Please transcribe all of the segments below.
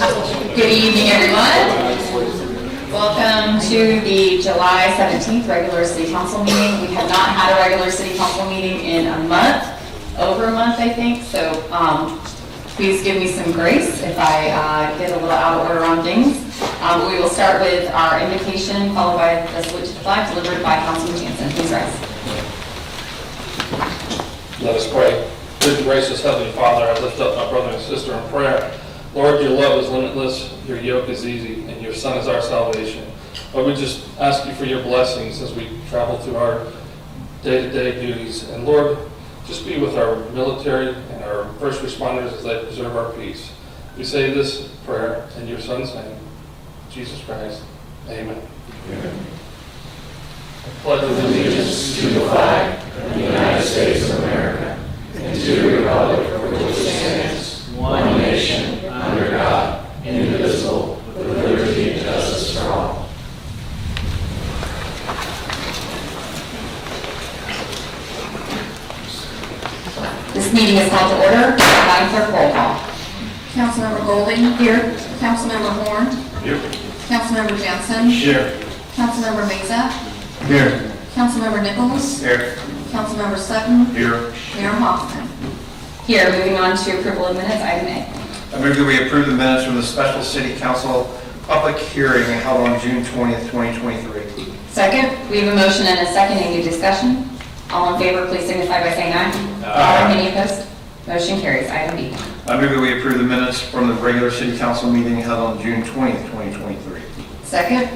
Good evening, everyone. Welcome to the July 17th regular city council meeting. We have not had a regular city council meeting in a month, over a month, I think. So please give me some grace if I get a little out of order on things. We will start with our invocation, followed by the salute to the flag delivered by Councilman Jansen. Please rise. Let us pray. Good and gracious Heavenly Father, I lift up my brother and sister in prayer. Lord, your love is limitless, your yoke is easy, and your Son is our salvation. Lord, we just ask you for your blessings as we travel through our day-to-day duties. And Lord, just be with our military and our first responders as they preserve our peace. We say this prayer in your Son's name, Jesus Christ. Amen. Amen. I pledge Allegiance to the flag of the United States of America and to the republic for which it stands, one nation, under God, indivisible, with liberty and justice for all. This meeting is called to order. Madam Clerk, roll call. Councilmember Golding. Here. Councilmember Horn. Here. Councilmember Jansen. Here. Councilmember Meza. Here. Councilmember Nichols. Here. Councilmember Sutton. Here. Mayor Hoffman. Here, moving on to approval of minutes, item A. I move that we approve the minutes from the special city council public hearing held on June 20th, 2023. Second, we have a motion and a second. Any discussion? All in favor, please signify by saying aye. Aye. Any opposed? Motion carries. Item B. I move that we approve the minutes from the regular city council meeting held on June 20th, 2023. Second,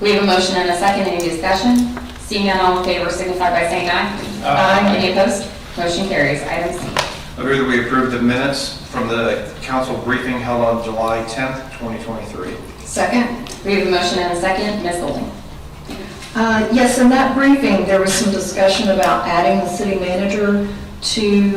we have a motion and a second. Any discussion? Seeing none, all in favor signify by saying aye. Aye. Any opposed? Motion carries. Item C. I move that we approve the minutes from the council briefing held on July 10th, 2023. Second, we have a motion and a second. Ms. Golding. Yes, in that briefing, there was some discussion about adding the city manager to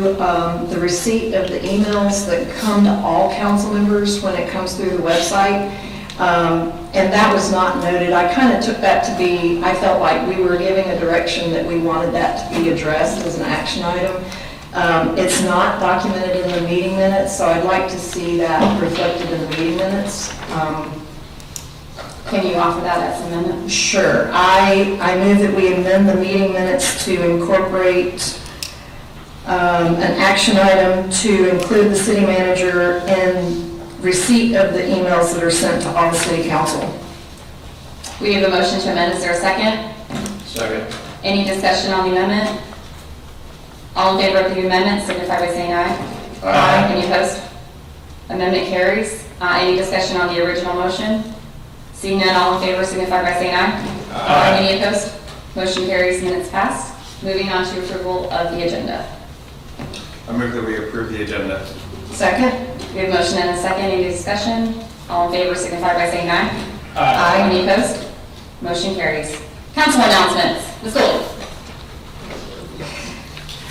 the receipt of the emails that come to all council members when it comes through the website. And that was not noted. I kind of took that to be, I felt like we were giving a direction that we wanted that to be addressed as an action item. It's not documented in the meeting minutes, so I'd like to see that reflected in the meeting minutes. Can you offer that as an amendment? Sure. I move that we amend the meeting minutes to incorporate an action item to include the city manager in receipt of the emails that are sent to all the city council. We have a motion to amend. Is there a second? Second. Any discussion on the amendment? All in favor of the amendment signify by saying aye. Aye. Any opposed? Amendment carries. Any discussion on the original motion? Seeing none, all in favor signify by saying aye. Aye. Any opposed? Motion carries. Minutes passed. Moving on to approval of the agenda. I move that we approve the agenda. Second? We have a motion and a second. Any discussion? All in favor signify by saying aye. Aye. Any opposed? Motion carries. Council announcements. Ms. Gold.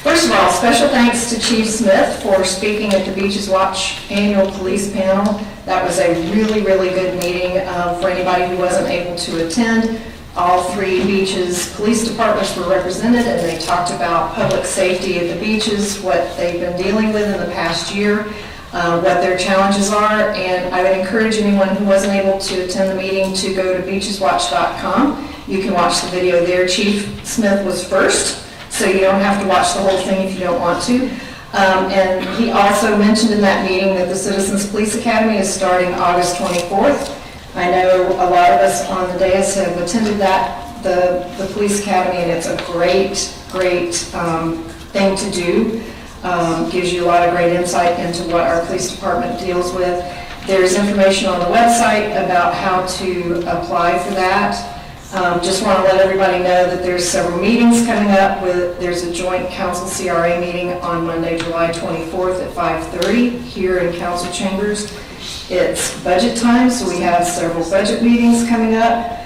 First of all, special thanks to Chief Smith for speaking at the Beaches Watch annual police panel. That was a really, really good meeting for anybody who wasn't able to attend. All three beaches police departments were represented, and they talked about public safety at the beaches, what they've been dealing with in the past year, what their challenges are, and I would encourage anyone who wasn't able to attend the meeting to go to beacheswatch.com. You can watch the video there. Chief Smith was first, so you don't have to watch the whole thing if you don't want to. And he also mentioned in that meeting that the Citizens Police Academy is starting August 24th. I know a lot of us on the dais have attended the Police Academy, and it's a great thing to do. Gives you a lot of great insight into what our police department deals with. There's information on the website about how to apply for that. Just want to let everybody know that there's several meetings coming up. There's a joint council CRA meeting on Monday, July 24th at 5:30 here in council chambers. It's budget time, so we have several budget meetings coming up.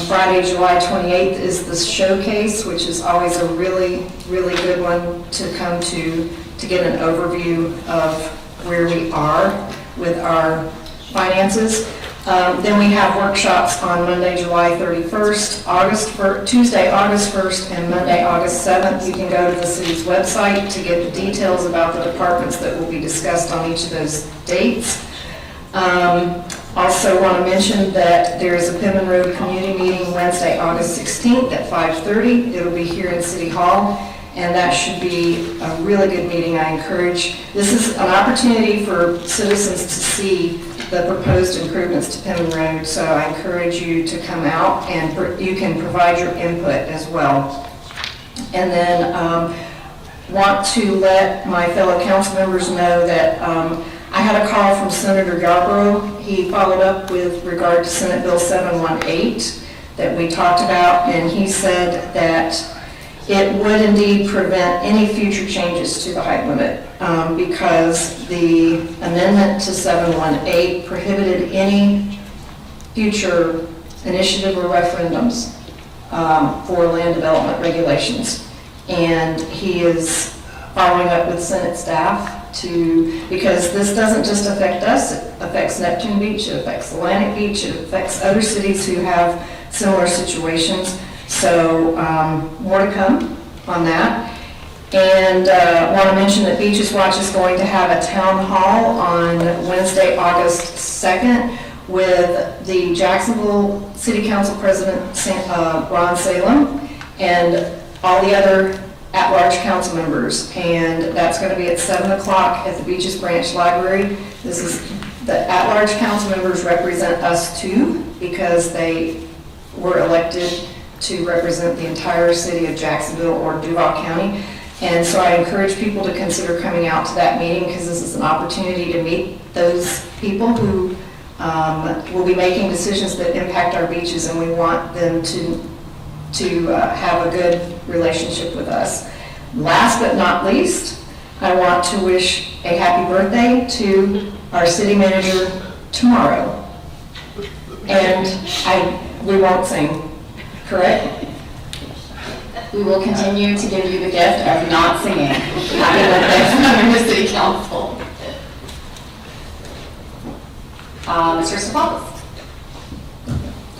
Friday, July 28th is the showcase, which is always a really, really good one to come to get an overview of where we are with our finances. Then we have workshops on Monday, July 31st, Tuesday, August 1st, and Monday, August 7th. You can go to the city's website to get the details about the departments that will be discussed on each of those dates. Also want to mention that there is a Pittman Road Community Meeting Wednesday, August 16th at 5:30. It'll be here in City Hall, and that should be a really good meeting. I encourage, this is an opportunity for citizens to see the proposed improvements to Pittman Road, so I encourage you to come out and you can provide your input as well. And then want to let my fellow council members know that I had a call from Senator Yarborough. He followed up with regard to Senate Bill 718 that we talked about, and he said that it would indeed prevent any future changes to the height limit because the amendment to 718 prohibited any future initiative or referendums for land development regulations. And he is following up with Senate staff because this doesn't just affect us, it affects Neptune Beach, it affects Atlantic Beach, it affects other cities who have similar situations. So more to come on that. And want to mention that Beaches Watch is going to have a town hall on Wednesday, August 2nd with the Jacksonville City Council President, Ron Salem, and all the other at-large council members. And that's going to be at 7 o'clock at the Beaches Branch Library. This is, the at-large council members represent us too because they were elected to represent the entire city of Jacksonville or Duval County. And so I encourage people to consider coming out to that meeting because this is an opportunity to meet those people who will be making decisions that impact our beaches, and we want them to have a good relationship with us. Last but not least, I want to wish a happy birthday to our city manager tomorrow. And we won't sing, correct? We will continue to give you the gift of not singing. Happy birthday from the city council. Mr. Stefan.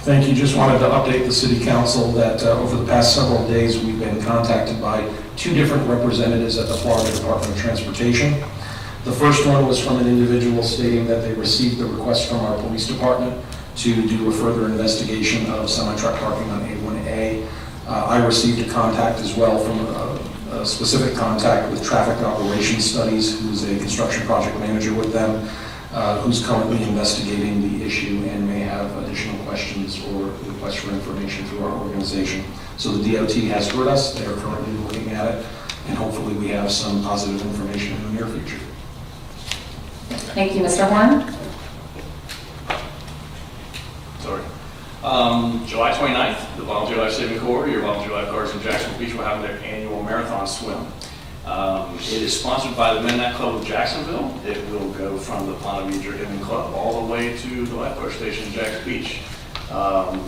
Thank you. Just wanted to update the city council that over the past several days, we've been contacted by 2 different representatives at the Florida Department of Transportation. The first one was from an individual stating that they received the request from our police department to do a further investigation of semi-truck parking on A1A. I received a contact as well from a specific contact with Traffic Operations Studies, who's a construction project manager with them, who's currently investigating the issue and may have additional questions or requests for information through our organization. So the DOT has heard us, they are currently looking at it, and hopefully we have some positive information in the near future. Thank you, Mr. Horn. Sorry. July 29th, the Volunteer Life Saving Corps, your volunteer lifeguards in Jacksonville Beach will have their annual marathon swim. It is sponsored by the Midnight Club of Jacksonville. It will go from the Ponte Vedra Inman Club all the way to the lifeguard station in Jackson Beach.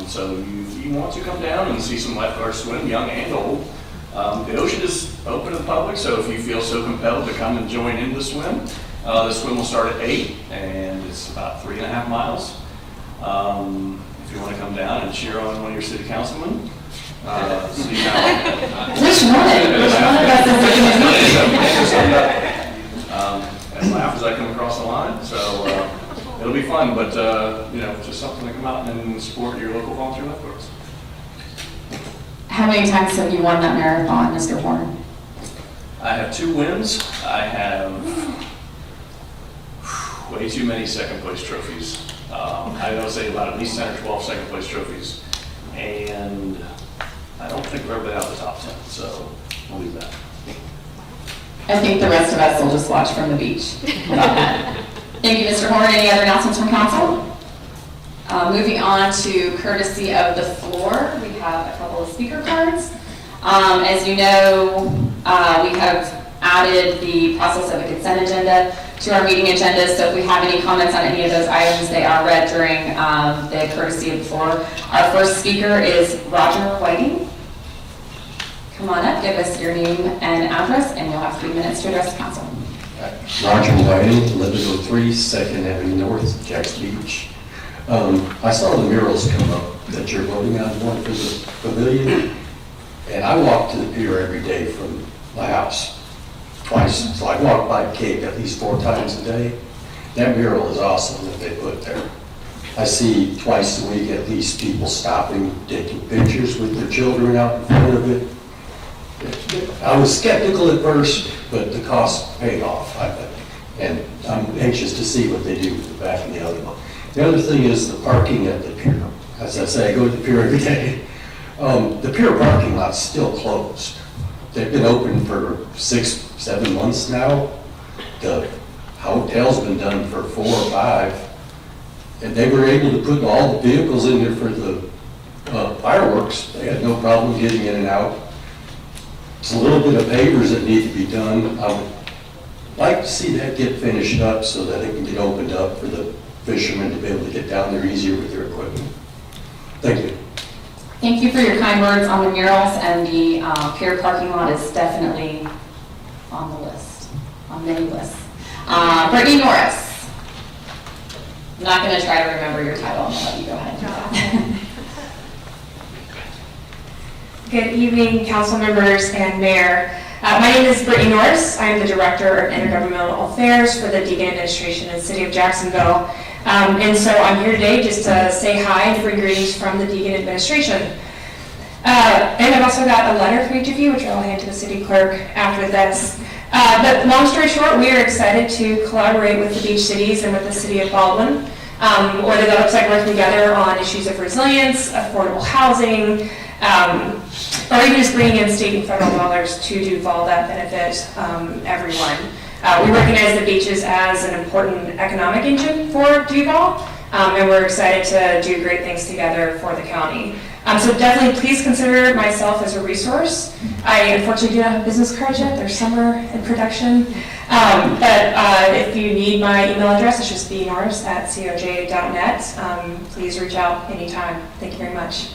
So if you want to come down and see some lifeguards swim, young and old, the ocean is open to the public, so if you feel so compelled to come and join in the swim will start at 8, and it's about 3.5 miles. If you want to come down and cheer on one of your city councilmen, see how. Which one? Which one of us is it? And laugh as I come across the line, so it'll be fun, but just something to come out and support your local volunteer lifeguards. How many times have you won that marathon, Mr. Horn? I have 2 wins. I have way too many second place trophies. I would say about at least 10 or 12 second place trophies, and I don't think we've ever been out of the top 10, so we'll leave that. I think the rest of us will just watch from the beach. Thank you, Mr. Horn. Any other announcements from council? Moving on to courtesy of the floor, we have a couple of speaker cards. As you know, we have added the process of a consent agenda to our meeting agenda, so if we have any comments on any of those items, they are read during the courtesy of the floor. Our first speaker is Roger Whiting. Come on up, give us your name and address, and you'll have 3 minutes to address the council. Roger Whiting, 1103 2nd Avenue North, Jackson Beach. I saw the murals come up that you're voting on one for the pavilion, and I walk to the pier every day from my house, twice. So I walk by Cape at least 4 times a day, That mural is awesome that they put there. I see twice a week at least people stopping, taking pictures with their children out in front of it. I was skeptical at first, but the cost paid off, I think. And I'm anxious to see what they do with the back and the other one. The other thing is the parking at the pier. As I say, I go to the pier every day. The pier parking lot's still closed. They've been open for 6-7 months now. The hotel's been done for 4 or 5. And they were able to put all the vehicles in there for the fireworks. They had no problem getting in and out. It's a little bit of pavers that need to be done. I would like to see that get finished up so that it can get opened up for the fishermen to be able to get down there easier with their equipment. Thank you. Thank you for your kind words on the murals, and the pier parking lot is definitely on the list, on many lists. Brittany Norris. I'm not going to try to remember your title. I'm going to let you go ahead and do that. Good evening, council members and mayor. My name is Brittany Norris. I am the Director of Intergovernmental Affairs for the Deegan Administration in the City of Jacksonville. And so I'm here today just to say hi and bring greetings from the Deegan Administration. And I've also got a letter for each of you, which I'll hand to the city clerk after this. But long story short, we are excited to collaborate with the beach cities and with the city of Baldwin, whether that looks like working together on issues of resilience, affordable housing, or even just bringing in state and federal dollars to do all that benefit everyone. We recognize the beaches as an important economic engine for Duval, and we're excited to do great things together for the county. So definitely please consider myself as a resource. I unfortunately do not have business cards yet. They're somewhere in production. But if you need my email address, it's just bnorris@coj.net. Please reach out anytime. Thank you very much.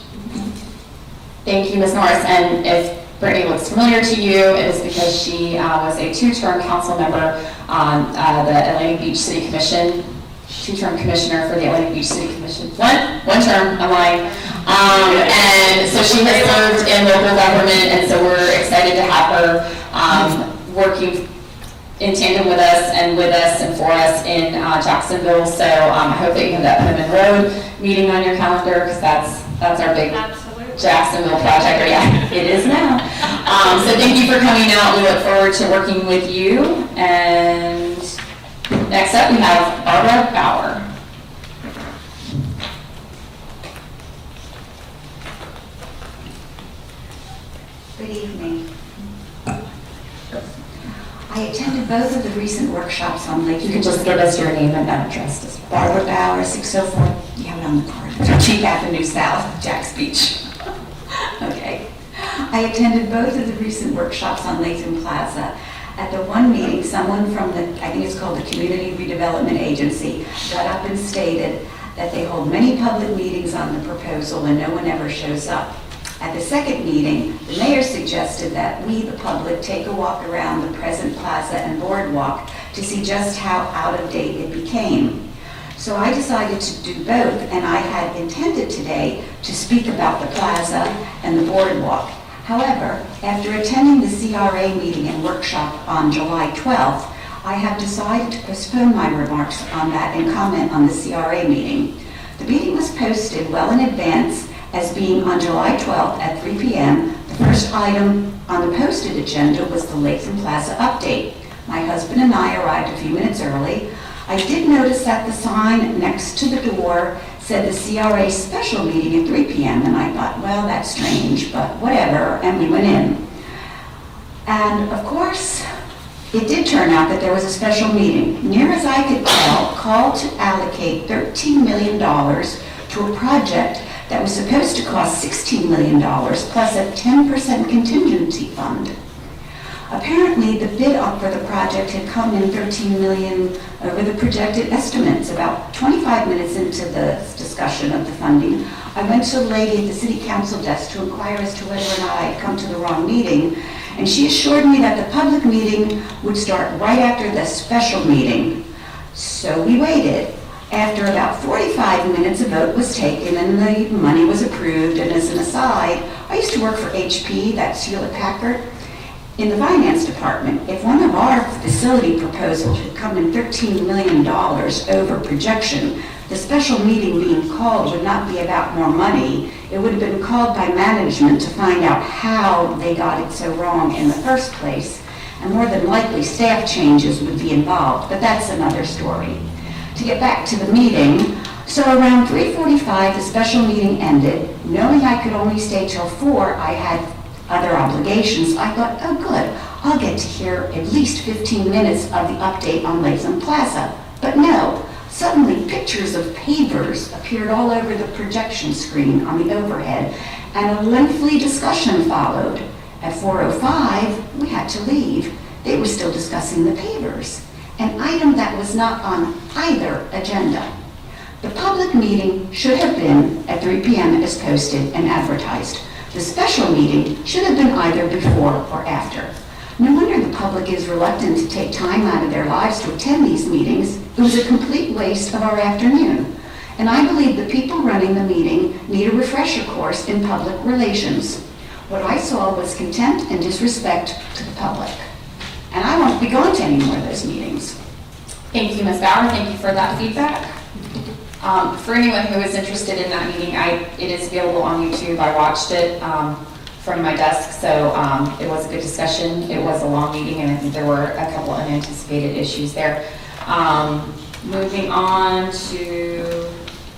Thank you, Ms. Norris. And if Brittany looks familiar to you, it is because she was a 2-term council member on the Atlantic Beach City Commission, 2-term commissioner for the Atlantic Beach City Commission. One term, I'm lying. And so she has served in local government, and so we're excited to have her working in tandem with us and for us in Jacksonville. So I hope that you have that Penman Road meeting on your calendar, because that's our big Jacksonville project. Yeah, it is now. So thank you for coming out. We look forward to working with you. And next up, we have Barbara Bauer. Good evening. I attended both of the recent workshops on Lake. You can just give us your name and address as well. Barbara Bauer, 604, you have it on the card, Cheap Avenue South, Jacks Beach. Okay. I attended both of the recent workshops on Latham Plaza. At the one meeting, someone from the, I think it's called the Community Redevelopment Agency, got up and stated that they hold many public meetings on the proposal and no one ever shows up. At the second meeting, the mayor suggested that we, the public, take a walk around the present plaza and boardwalk to see just how out of date it became. So I decided to do both, and I had intended today to speak about the plaza and the boardwalk. However, after attending the CRA meeting and workshop on July 12th, I have decided to postpone my remarks on that and comment on the CRA meeting. The meeting was posted well in advance as being on July 12th at 3 p.m. The first item on the posted agenda was the Latham Plaza update. My husband and I arrived a few minutes early. I did notice that the sign next to the door said the CRA special meeting at 3 p.m. and I thought, well, that's strange, but whatever, and we went in. And of course, it did turn out that there was a special meeting. Near as I could tell, called to allocate $13 million to a project that was supposed to cost $16 million plus a 10% contingency fund. Apparently, the bid up for the project had come in $13 million over the projected estimates. About 25 minutes into the discussion of the funding, I went to a lady at the city council desk to inquire as to whether or not I had come to the wrong meeting, and she assured me that the public meeting would start right after the special meeting. So we waited. After about 45 minutes, a vote was taken and the money was approved. And as an aside, I used to work for HP, that's Hewlett Packard. in the finance department, if one of our facility proposals had come in $13 million over projection, the special meeting being called would not be about more money. It would have been called by management to find out how they got it so wrong in the first place. And more than likely, staff changes would be involved, but that's another story. To get back to the meeting, so around 3:45, the special meeting ended. Knowing I could only stay till 4, I had other obligations. I thought, oh good, I'll get to hear at least 15 minutes of the update on Latham Plaza. But no, suddenly pictures of pavers appeared all over the projection screen on the overhead, and a lengthy discussion followed. At 4:05, we had to leave. They were still discussing the pavers, an item that was not on either agenda. The public meeting should have been at 3 p.m. as posted and advertised. The special meeting should have been either before or after. No wonder the public is reluctant to take time out of their lives to attend these meetings. It was a complete waste of our afternoon. And I believe the people running the meeting need a refresher course in public relations. What I saw was contempt and disrespect to the public. And I won't be going to any more of those meetings. Thank you, Ms. Bauer, thank you for that feedback. For anyone who is interested in that meeting, it is available on YouTube. I watched it from my desk, so it was a good discussion. It was a long meeting, and I think there were a couple unanticipated issues there. Moving on to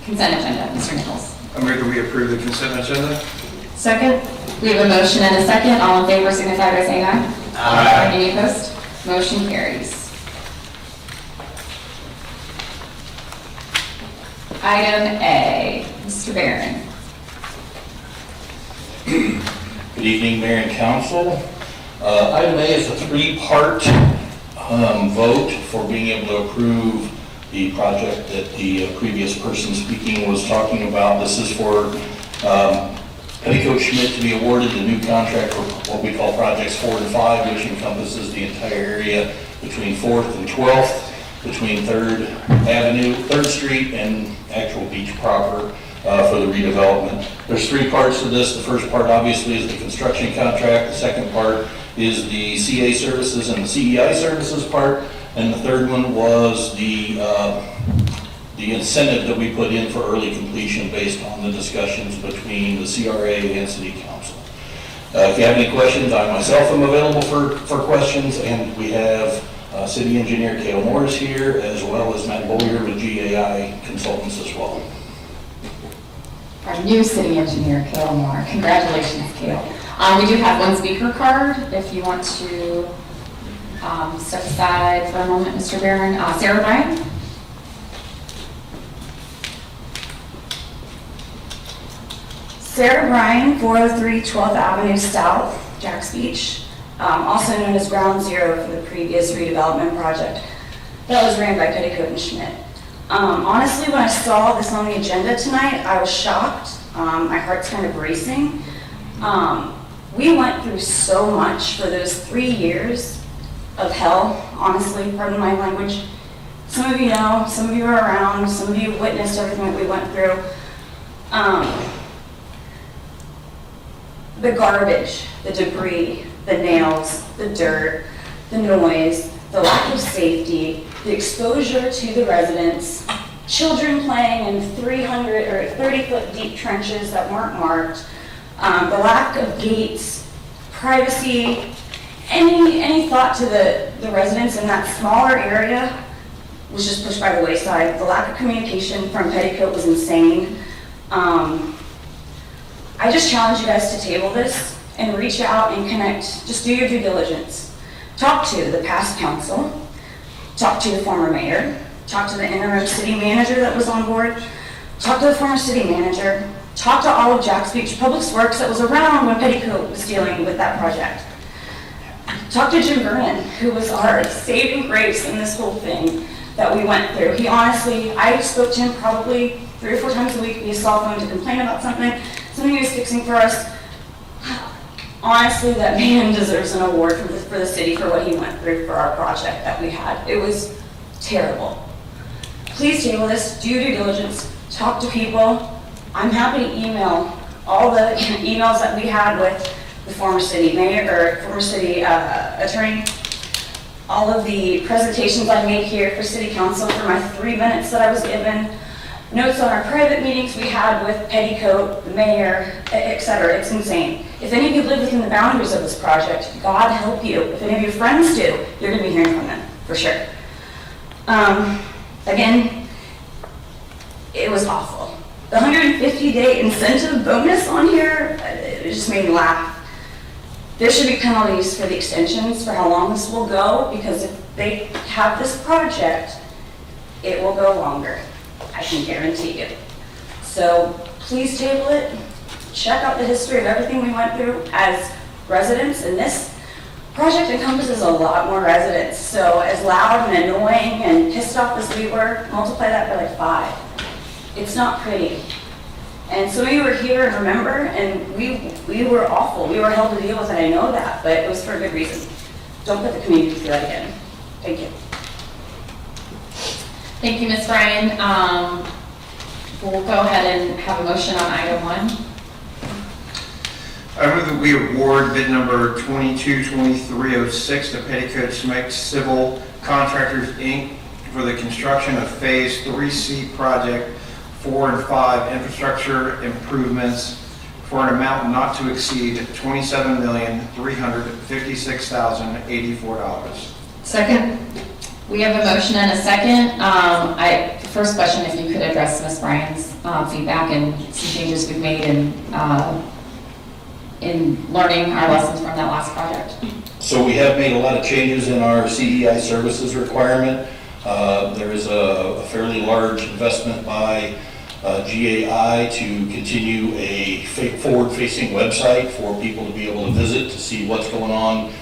consent agenda, Mr. Nichols. I move that we approve the consent agenda. Second? We have a motion and a second. All in favor signify by saying aye. Aye. Any opposed? Motion carries. Item A, Mr. Barron. Good evening, Mayor and Council. Item A is a three-part vote for being able to approve the project that the previous person speaking was talking about. This is for Petticoat Schmidt to be awarded the new contract for what we call Projects 4 and 5, which encompasses the entire area between 4th and 12th, between 3rd Avenue, 3rd Street, and actual beach proper for the redevelopment. There's three parts to this. The first part obviously is the construction contract. The second part is the CA services and the CEI services part. And the third one was the incentive that we put in for early completion based on the discussions between the CRA and City Council. If you have any questions, I myself am available for questions, and we have City Engineer Cale Morris here, as well as Matt Boyer with GAI Consultants as well. Our new city engineer, Cale Moore. Congratulations, Cale. We do have one speaker card, if you want to step aside for a moment, Mr. Barron. Sarah Bryan? Sarah Bryan, 403 12th Avenue South, Jacks Beach, also known as Ground Zero for the previous redevelopment project that was ran by Petticoat and Schmidt. Honestly, when I saw this on the agenda tonight, I was shocked. My heart's kind of racing. We went through so much for those 3 years of hell, honestly, pardon my language. Some of you know, some of you are around, some of you witnessed everything that we went through. The garbage, the debris, the nails, the dirt, the noise, the lack of safety, the exposure to the residents, children playing in 300 or 30-foot deep trenches that weren't marked, the lack of gates, privacy, any thought to the residents in that smaller area was just pushed by the wayside. The lack of communication from Petticoat was insane. I just challenge you guys to table this and reach out and connect. Just do your due diligence. Talk to the past council, talk to the former mayor, talk to the interim city manager that was on board, talk to the former city manager, talk to all of Jacks Beach Public Works that was around when Petticoat was dealing with that project. Talk to Jim Vernon, who was our saving grace in this whole thing that we went through. He honestly, I spoke to him probably 3 or 4 times a week via cell phone to complain about something he was fixing for us. Honestly, that man deserves an award for the city for what he went through for our project that we had. It was terrible. Please table this, do due diligence, talk to people. I'm happy to email all the emails that we had with the former city mayor, or former city attorney. All of the presentations I made here for city council for my 3 minutes that I was given, notes on our private meetings we had with Petticoat, the mayor, etc. It's insane. If any of you live within the boundaries of this project, God help you. If any of your friends do, you're going to be hearing from them, for sure. Again, it was awful. The 150-day incentive bonus on here, it just made me laugh. There should be penalties for the extensions, for how long this will go, because if they have this project, it will go longer. I can guarantee you. So please table it. Check out the history of everything we went through as residents, and this project encompasses a lot more residents. So as loud and annoying and pissed off as we were, multiply that by like 5. It's not pretty. And some of you were here and remember, and we were awful. We were held to deal with it, I know that, but it was for a good reason. Don't put the community through that again. Thank you. Thank you, Ms. Bryan. We'll go ahead and have a motion on item 1. I move that we award bid number 222306 to Petticoat Schmidt Civil Contractors, Inc. for the construction of Phase 3C Project 4 and 5 infrastructure improvements for an amount not to exceed $27,356,084. Second? We have a motion and a second. The first question, if you could address Ms. Bryan's feedback and some changes we've made in learning our lessons from that last project. So we have made a lot of changes in our CEI services requirement. There is a fairly large investment by GAI to continue a forward-facing website for people to be able to visit to see what's going on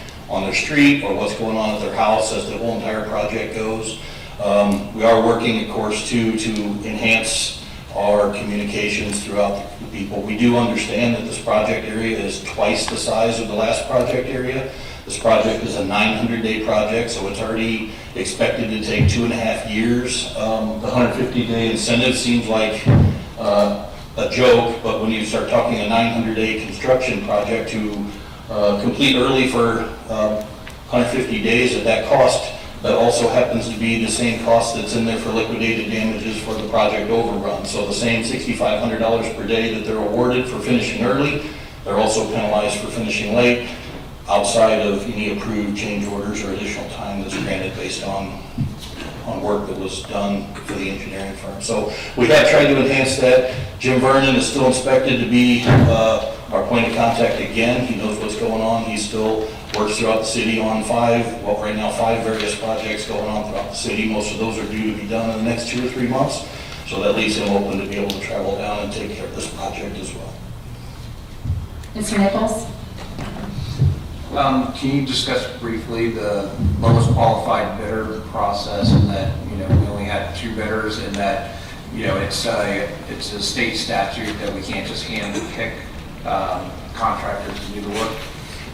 their street or what's going on at their house as the whole entire project goes. We are working, of course, to enhance our communications throughout the people. We do understand that this project area is twice the size of the last project area. This project is a 900-day project, so it's already expected to take 2.5 years. The 150-day incentive seems like a joke, but when you start talking a 900-day construction project to complete early for 150 days at that cost, that also happens to be the same cost that's in there for liquidated damages for the project overrun. So the same $6,500 per day that they're awarded for finishing early, they're also penalized for finishing late, outside of any approved change orders or additional time that's granted based on work that was done for the engineering firm. So we have tried to enhance that. Jim Vernon is still expected to be our point of contact again. He knows what's going on. He still works throughout the city on 5 various projects going on throughout the city. Most of those are due to be done in the next 2 or 3 months. So that leaves him open to be able to travel down and take care of this project as well. Mr. Nichols? Can you discuss briefly the lowest qualified bidder process, and that, we only had 2 bidders, and that, it's a state statute that we can't just hand pick contractors to do the work?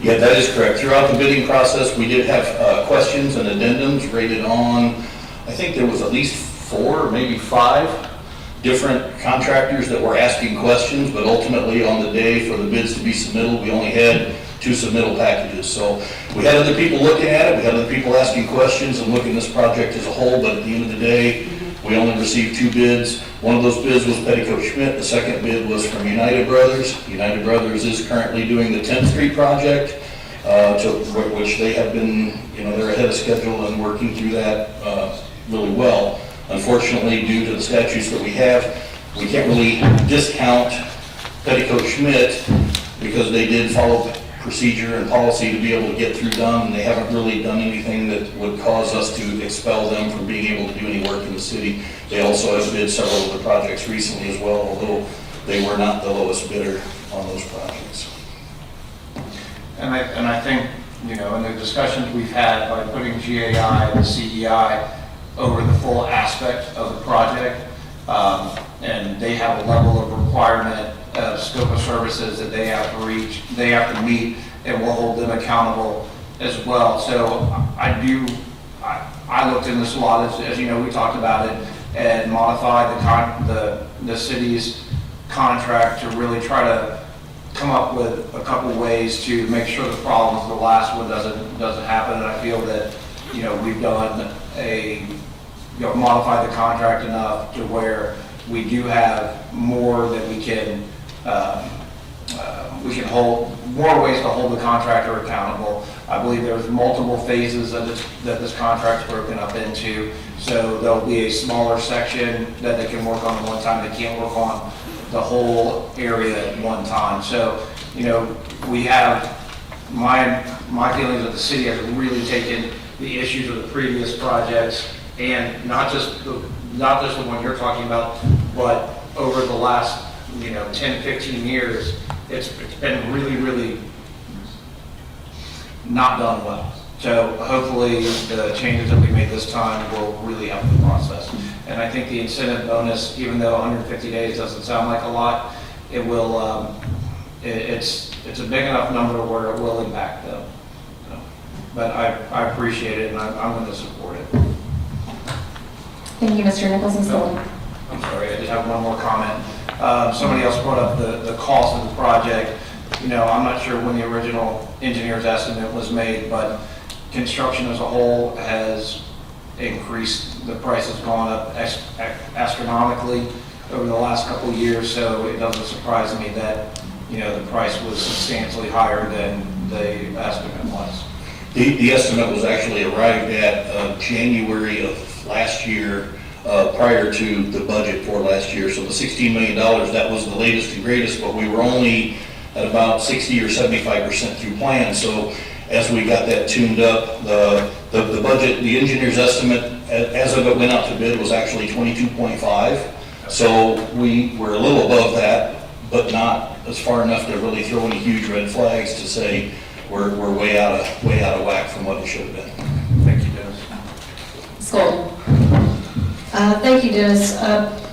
Yeah, that is correct. Throughout the bidding process, we did have questions and addendums rated on, I think there was at least 4 or maybe 5 different contractors that were asking questions, but ultimately on the day for the bids to be submitted, we only had 2 submittal packages. So we had other people looking at it, we had other people asking questions and looking at this project as a whole, but at the end of the day, we only received 2 bids. One of those bids was Petticoat Schmidt. The second bid was from United Brothers. United Brothers is currently doing the 10th Street project, which they have been, they're ahead of schedule and working through that really well. Unfortunately, due to the statutes that we have, we can't really discount Petticoat Schmidt because they did follow procedure and policy to be able to get through done, and they haven't really done anything that would cause us to expel them from being able to do any work in the city. They also have bid several of the projects recently as well, although they were not the lowest bidder on those projects. And I think, in the discussions we've had by putting GAI and CEI over the full aspect of the project, and they have a level of requirement, scope of services that they have to meet, and we'll hold them accountable as well. So I looked in this a lot, as you know, we talked about it, and modified the city's contract to really try to come up with a couple ways to make sure the problems, the last one doesn't happen. And I feel that, we've done modified the contract enough to where we do have more that we can hold, more ways to hold the contractor accountable. I believe there's multiple phases that this contract's broken up into. So there'll be a smaller section that they can work on at one time. They can't work on the whole area at one time. So, we have, my feelings that the city has really taken the issues of the previous projects, and not just the one you're talking about, but over the last, 10, 15 years, it's been really, really not done well. So hopefully the changes that we made this time will really help the process. And I think the incentive bonus, even though 150 days doesn't sound like a lot, it will, it's a big enough number where it will impact them. But I appreciate it, and I'm going to support it. Thank you, Mr. Nicholson. I'm sorry, I did have one more comment. Somebody else brought up the cost of the project. I'm not sure when the original engineer's estimate was made, but construction as a whole has increased. The price has gone up astronomically over the last couple of years, so it doesn't surprise me that, the price was substantially higher than the estimate was. The estimate was actually arrived at January of last year, prior to the budget for last year. So the $16 million, that was the latest and greatest, but we were only at about 60 or 75% through plan. So as we got that tuned up, the budget, the engineer's estimate, as of it went out to bid, was actually 22.5. So we were a little above that, but not as far enough to really throw any huge red flags to say we're way out of whack from what it should have been. Thank you, Dennis. Skoll. Thank you, Dennis.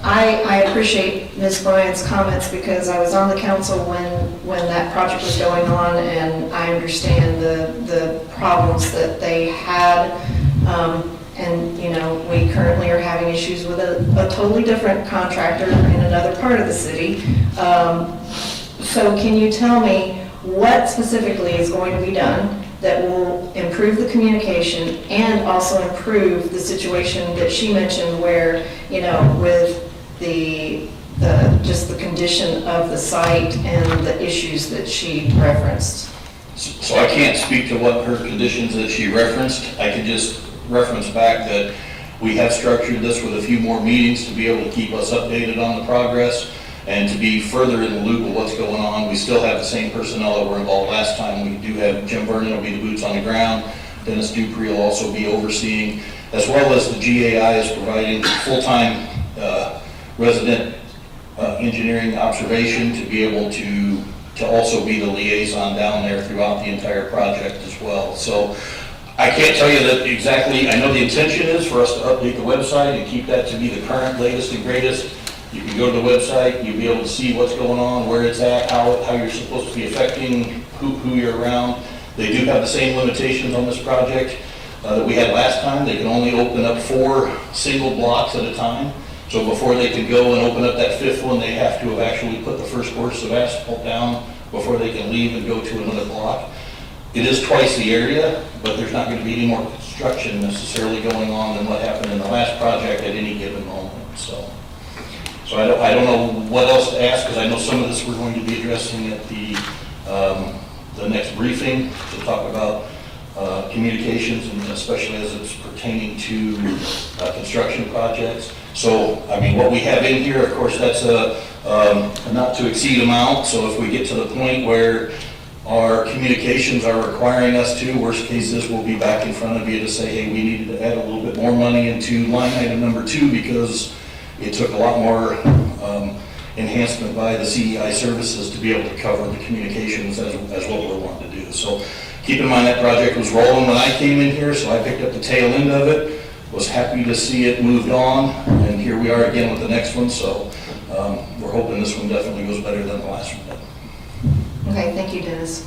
I appreciate Ms. Bryant's comments because I was on the council when that project was going on, and I understand the problems that they had. And, we currently are having issues with a totally different contractor in another part of the city. So can you tell me what specifically is going to be done that will improve the communication and also improve the situation that she mentioned where, with just the condition of the site and the issues that she referenced? So I can't speak to what her conditions that she referenced. I can just reference back that we have structured this with a few more meetings to be able to keep us updated on the progress and to be further in the loop of what's going on. We still have the same personnel that were involved last time. We do have Jim Vernon will be the boots on the ground. Dennis Dupree will also be overseeing, as well as the GAI is providing full-time resident engineering observation to be able to also be the liaison down there throughout the entire project as well. So I can't tell you that exactly. I know the intention is for us to update the website and keep that to be the current latest and greatest. You can go to the website, you'll be able to see what's going on, where it's at, how you're supposed to be affecting who you're around. They do have the same limitations on this project that we had last time. They can only open up 4 single blocks at a time. So before they can go and open up that 5th one, they have to have actually put the first course of asphalt down before they can leave and go to another block. It is twice the area, but there's not going to be any more construction necessarily going on than what happened in the last project at any given moment. So I don't know what else to ask, because I know some of this we're going to be addressing at the next briefing to talk about communications, and especially as it's pertaining to construction projects. So, I mean, what we have in here, of course, that's a not to exceed amount. So if we get to the point where our communications are requiring us to, worst case is we'll be back in front of you to say, hey, we needed to add a little bit more money into line item number 2 because it took a lot more enhancement by the CEI services to be able to cover the communications as what we're wanting to do. So keep in mind that project was rolling when I came in here, so I picked up the tail end of it, was happy to see it moved on, and here we are again with the next one. So we're hoping this one definitely goes better than the last one did. Okay, thank you, Dennis.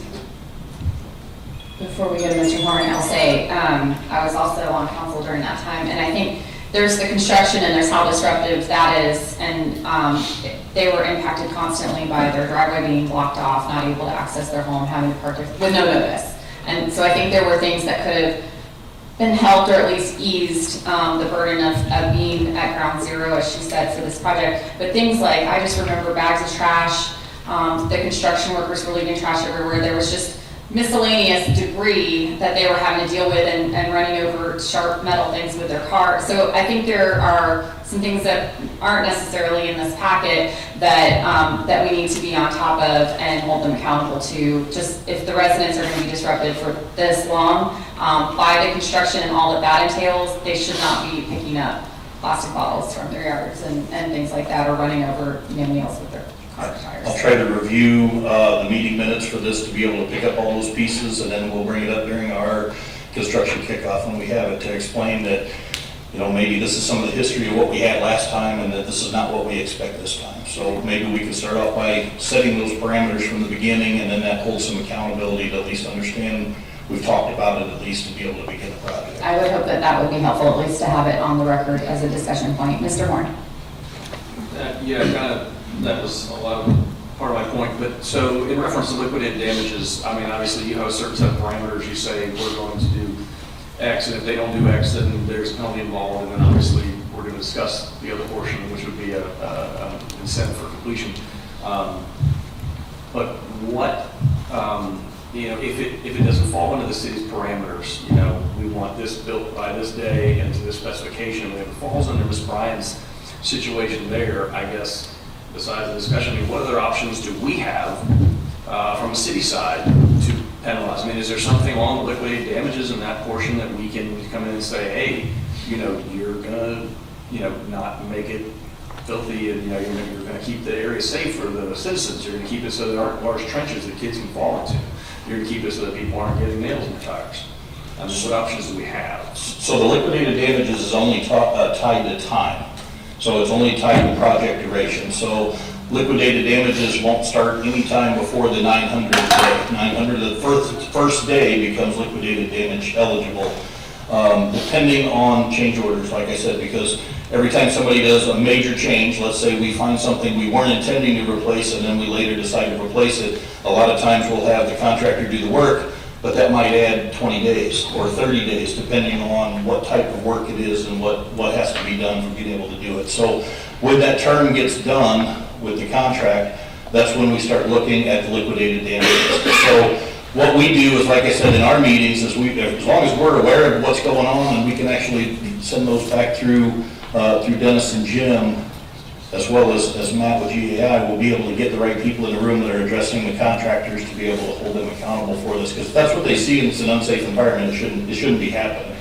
Before we go to Mr. Horn, I'll say, I was also on council during that time, and I think there's the construction and there's how disruptive that is, and they were impacted constantly by their driveway being blocked off, not able to access their home, having to park there with no notice. And so I think there were things that could have been helped or at least eased the burden of being at ground zero, as she said, for this project. But things like, I just remember bags of trash, the construction workers were leaving trash everywhere. There was just miscellaneous debris that they were having to deal with and running over sharp metal things with their car. So I think there are some things that aren't necessarily in this packet that we need to be on top of and hold them accountable to. Just if the residents are going to be disrupted for this long, by the construction and all that that entails, they should not be picking up plastic bottles from their yards and things like that, or running over nails with their car tires. I'll try to review the meeting minutes for this to be able to pick up all those pieces, and then we'll bring it up during our construction kickoff when we have it, to explain that, you know, maybe this is some of the history of what we had last time and that this is not what we expect this time. So maybe we can start off by setting those parameters from the beginning, and then that holds some accountability to at least understand we've talked about it, at least to be able to begin the project. I would hope that that would be helpful, at least to have it on the record as a discussion point. Mr. Horn? Yeah, kind of, that was a lot of part of my point, but so in reference to liquidated damages, I mean, obviously you have a certain set of parameters. You say we're going to do X, and if they don't do X, then there's a penalty involved, and then obviously we're going to discuss the other portion, which would be a incentive for completion. But what, you know, if it doesn't fall into the city's parameters, you know, we want this built by this day and to this specification, if it falls under Ms. Bryan's situation there, I guess, besides the discussion, I mean, what other options do we have from the city side to penalize? I mean, is there something along the liquidated damages in that portion that we can come in and say, hey, you know, you're gonna, you know, not make it filthy, and, you know, you're gonna keep the area safe for the citizens. You're gonna keep it so there aren't large trenches that kids can fall into. You're gonna keep it so that people aren't getting nails in their tires. I mean, what options do we have? So the liquidated damages is only tied to time. So it's only tied to project duration. So liquidated damages won't start any time before the 900th day. 900, the first day becomes liquidated damage eligible, depending on change orders, like I said, because every time somebody does a major change, let's say we find something we weren't intending to replace and then we later decide to replace it, a lot of times we'll have the contractor do the work, but that might add 20 days or 30 days, depending on what type of work it is and what has to be done for being able to do it. So when that term gets done with the contract, that's when we start looking at the liquidated damages. So what we do is, like I said, in our meetings, is as long as we're aware of what's going on and we can actually send those back through Dennis and Jim, as well as Matt with GAI, we'll be able to get the right people in the room that are addressing the contractors to be able to hold them accountable for this, because that's what they see, and it's an unsafe environment. It shouldn't be happening.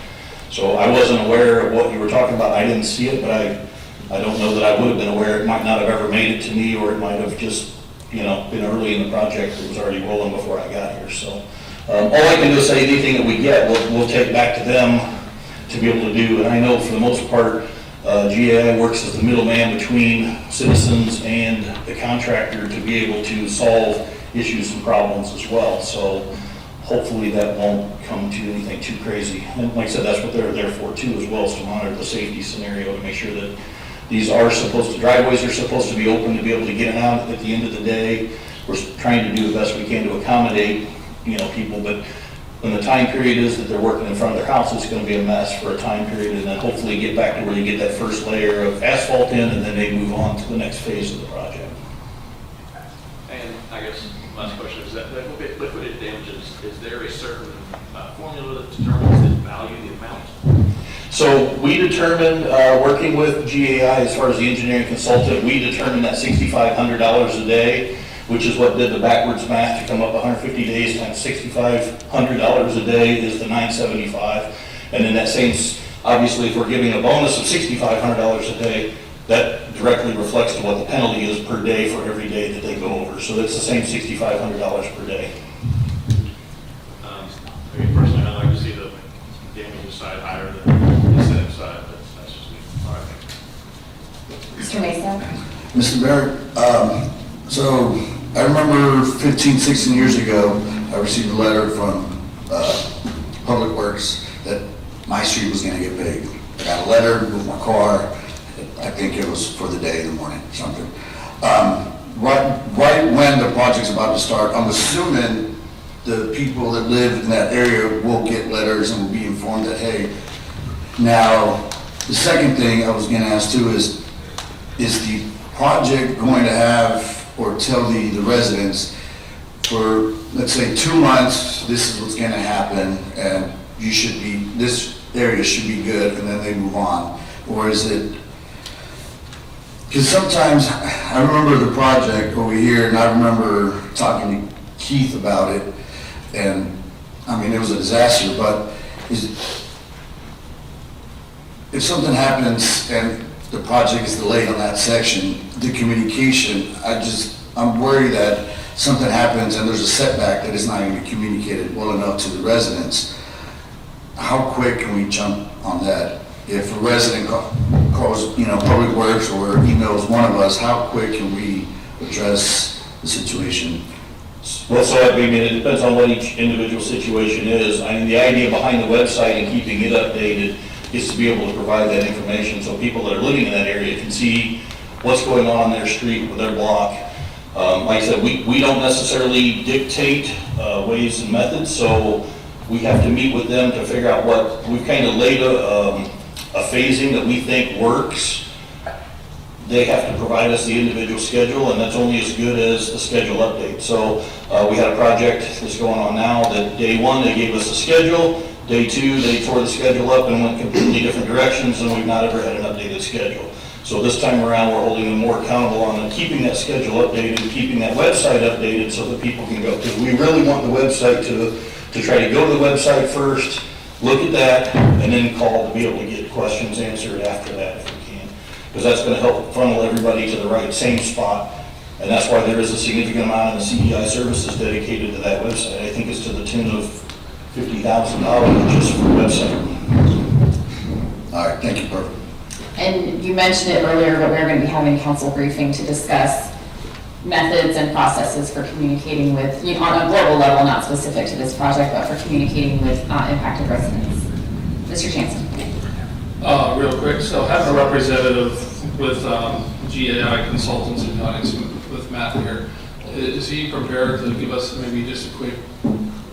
So I wasn't aware of what you were talking about. I didn't see it, but I don't know that I would have been aware. It might not have ever made it to me, or it might have just, you know, been early in the project. It was already rolling before I got here. So all I can do is say anything that we get, we'll take back to them to be able to do. And I know for the most part, GAI works as the middleman between citizens and the contractor to be able to solve issues and problems as well. So hopefully that won't come to anything too crazy. And like I said, that's what they're there for too, as well, as to monitor the safety scenario to make sure that driveways are supposed to be open to be able to get in and out at the end of the day. We're trying to do the best we can to accommodate, you know, people, but when the time period is that they're working in front of their house, it's going to be a mess for a time period, and then hopefully get back to where you get that first layer of asphalt in, and then they move on to the next phase of the project. And I guess last question is that liquidated damages, is there a certain formula that determines the value, the amount? So we determined, working with GAI as far as the engineering consultant, we determined that $6,500 a day, which is what did the backwards math to come up 150 days times $6,500 a day is the $975. And in that same, obviously, if we're giving a bonus of $6,500 a day, that directly reflects to what the penalty is per day for every day that they go over. So it's the same $6,500 per day. I mean, personally, I'd like to see the damages side higher than the incentive side, but that's just me. All right. Mr. Mesa? Mr. Barrett, so I remember 15, 16 years ago, I received a letter from Public Works that my street was going to get paved. got a letter with my car. I think it was for the day in the morning, something. Right when the project's about to start, I'm assuming the people that live in that area will get letters and will be informed that, hey, now, the second thing I was gonna ask too is the project going to have, or tell the residents, for, let's say, 2 months, this is what's gonna happen, and you should be, this area should be good, and then they move on? Or is it, because sometimes, I remember the project over here, and I remember talking to Keith about it, and, I mean, it was a disaster, but if something happens and the project is delayed on that section, the communication, I'm worried that something happens and there's a setback that is not even communicated well enough to the residents. How quick can we jump on that? If a resident calls, Public Works or emails one of us, how quick can we address the situation? Well, so I mean, it depends on what each individual situation is. I mean, the idea behind the website and keeping it updated is to be able to provide that information so people that are living in that area can see what's going on their street or their block. Like I said, we don't necessarily dictate ways and methods, so we have to meet with them to figure out what, we've kind of laid a phasing that we think works. They have to provide us the individual schedule, and that's only as good as the schedule update. So we had a project that's going on now that day one, they gave us a schedule. Day two, they tore the schedule up and went completely different directions, and we've not ever had an updated schedule. So this time around, we're holding them more accountable on keeping that schedule updated and keeping that website updated so that people can go. Because we really want the website to try to go to the website first, look at that, and then call to be able to get questions answered after that if we can. Because that's going to help funnel everybody to the same spot. And that's why there is a significant amount of the CEI services dedicated to that website. I think it's to the tune of $50,000 just for the website. All right, thank you, perfect. And you mentioned it earlier, but we're going to be having a council briefing to discuss methods and processes for communicating with, on a global level, not specific to this project, but for communicating with impacted residents. Mr. Jansen. Real quick, so having a representative with GAI Consultants and Audience with Matt here, is he prepared to give us maybe just a quick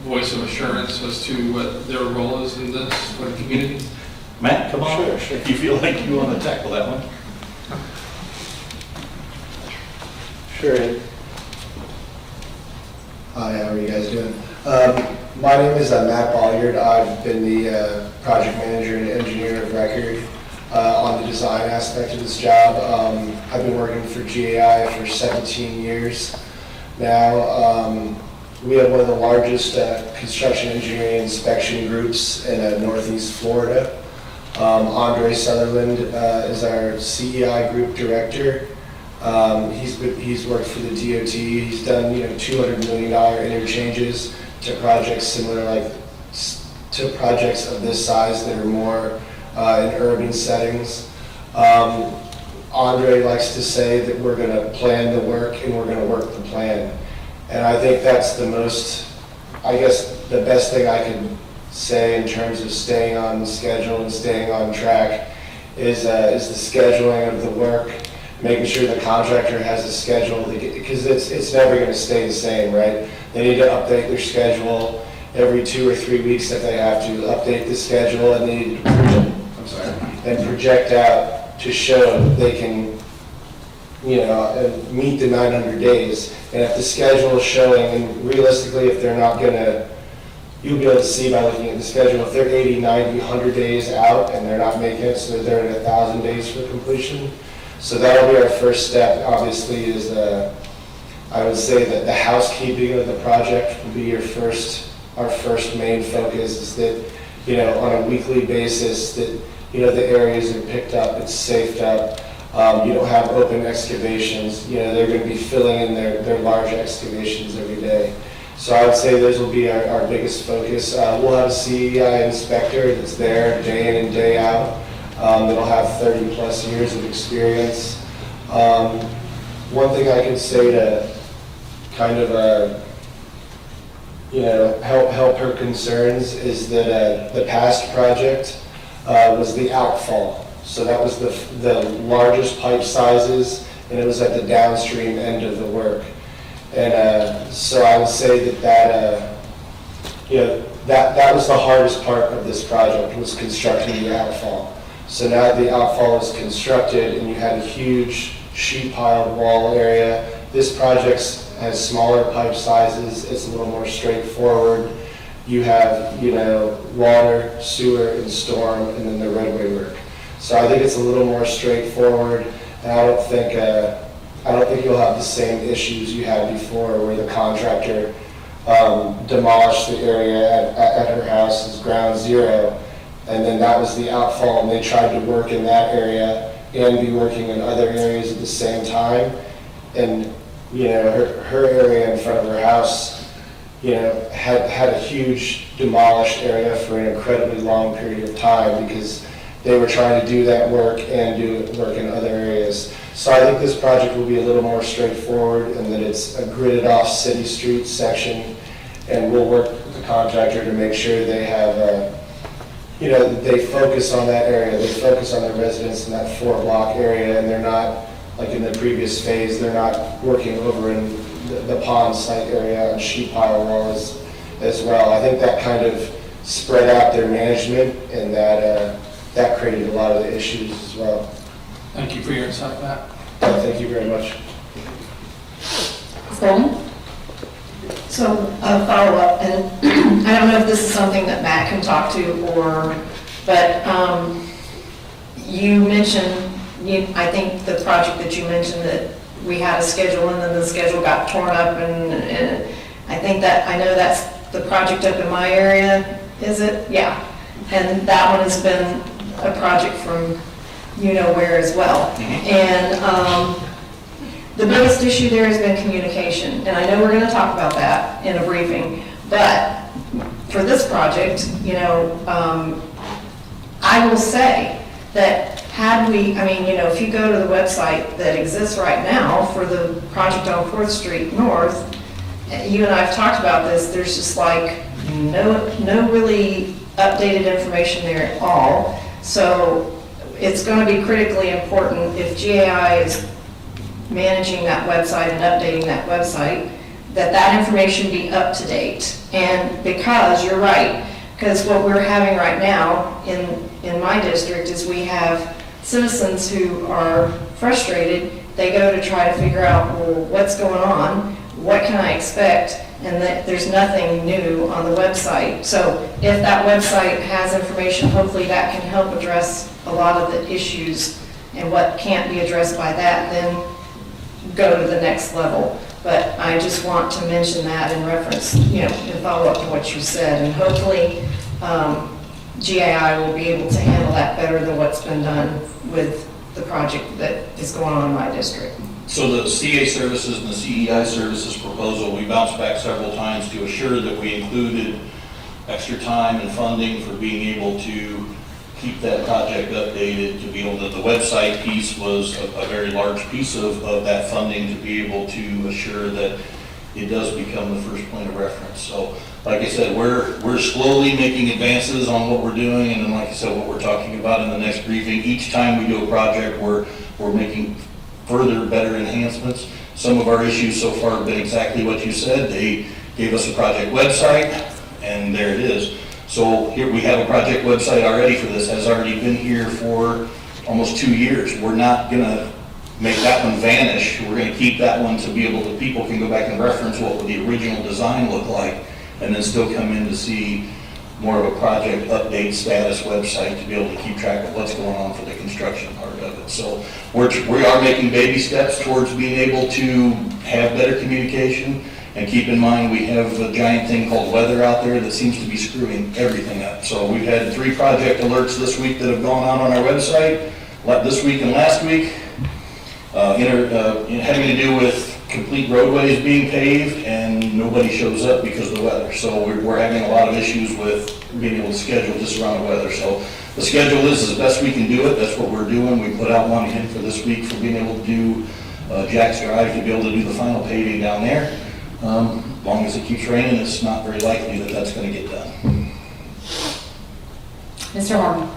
voice of assurance as to what their role is in this for the community? Matt, come on. Sure. If you feel like you want to tackle that one. Sure. Hi, how are you guys doing? My name is Matt Bolliard. I've been the project manager and engineer of record on the design aspect of this job. I've been working for GAI for 17 years now. We have one of the largest construction engineering inspection groups in Northeast Florida. Andre Sutherland is our CEI group director. He's worked for the DOT. He's done $200 million interchanges to projects similar to projects of this size that are more in urban settings. Andre likes to say that we're going to plan the work and we're going to work the plan. And I think that's the best thing I can say in terms of staying on the schedule and staying on track is the scheduling of the work, making sure the contractor has a schedule, because it's never going to stay the same, right? They need to update their schedule every 2 or 3 weeks if they have to, update the schedule, and they need to project out to show they can meet the 900 days. And if the schedule is showing, and realistically, if they're not gonna, you'll be able to see by looking at the schedule, if they're 80, 90, 100 days out and they're not making it, so they're at 1,000 days for completion. So that'll be our first step, obviously, is I would say that the housekeeping of the project will be our first main focus, is that, on a weekly basis, that, the areas are picked up, it's safed up. You don't have open excavations. They're going to be filling in their large excavations every day. So I would say those will be our biggest focus. We'll have a CEI inspector that's there day in and day out. That'll have 30 plus years of experience. One thing I can say to kind of help her concerns is that the past project, was the outfall. So that was the largest pipe sizes, and it was at the downstream end of the work. And so I would say that that was the hardest part of this project, was constructing the outfall. So now the outfall is constructed and you had a huge sheet piled wall area. This project has smaller pipe sizes, it's a little more straightforward. You have, water, sewer, and storm, and then the roadway work. So I think it's a little more straightforward, and I don't think you'll have the same issues you had before, where the contractor demolished the area at her house as ground zero, and then that was the outfall, and they tried to work in that area and be working in other areas at the same time. And her area in front of her house, had a huge demolished area for an incredibly long period of time, because they were trying to do that work and do work in other areas. So I think this project will be a little more straightforward, and that it's a gridded off city street section, and we'll work with the contractor to make sure they have they focus on that area, they focus on the residents in that 4-block area, and they're not, like in the previous phase, they're not working over in the pond site area and sheet pile walls as well. I think that kind of spread out their management, and that created a lot of the issues as well. Thank you for your insight, Matt. Thank you very much. Ms. Golden? So a follow-up, and I don't know if this is something that Matt can talk to, but you mentioned, I think the project that you mentioned, that we had a schedule and then the schedule got torn up, and I think that, I know that's the project up in my area, is it? Yeah. And that one has been a project from where as well. And the biggest issue there has been communication, and I know we're going to talk about that in a briefing, but for this project, I will say that had we, if you go to the website that exists right now for the project on 4th Street North, you and I have talked about this, there's just like no really updated information there at all. So it's going to be critically important, if GAI is managing that website and updating that website, that information be up to date. And because you're right, because what we're having right now in my district is we have citizens who are frustrated. They go to try to figure out, well, what's going on? What can I expect? And that there's nothing new on the website. So if that website has information, hopefully that can help address a lot of the issues, and what can't be addressed by that, then go to the next level. But I just want to mention that in reference, in follow-up to what you said, and hopefully GAI will be able to handle that better than what's been done with the project that is going on in my district. So the CA services and the CEI services proposal, we bounced back several times to assure that we included extra time and funding for being able to keep that project updated, to be able to, the website piece was a very large piece of that funding, to be able to assure that it does become the first point of reference. So like I said, we're slowly making advances on what we're doing, and then like I said, what we're talking about in the next briefing, each time we do a project, we're making further, better enhancements. Some of our issues so far have been exactly what you said. They gave us a project website, and there it is. So here we have a project website already for this, has already been here for almost 2 years. We're not gonna make that one vanish. We're gonna keep that one to be able to, people can go back and reference what would the original design look like, and then still come in to see more of a project update status website to be able to keep track of what's going on for the construction part of it. So we are making baby steps towards being able to have better communication. And keep in mind, we have a giant thing called weather out there that seems to be screwing everything up. So we've had 3 project alerts this week that have gone out on our website, like this week and last week, having to do with complete roadways being paved, and nobody shows up because of the weather. So we're having a lot of issues with being able to schedule just around the weather. So the schedule is as best we can do it. That's what we're doing. We put out one in for this week for being able to do Jack's Drive, to be able to do the final paving down there. As long as it keeps raining, it's not very likely that that's going to get done. Mr. Harmon?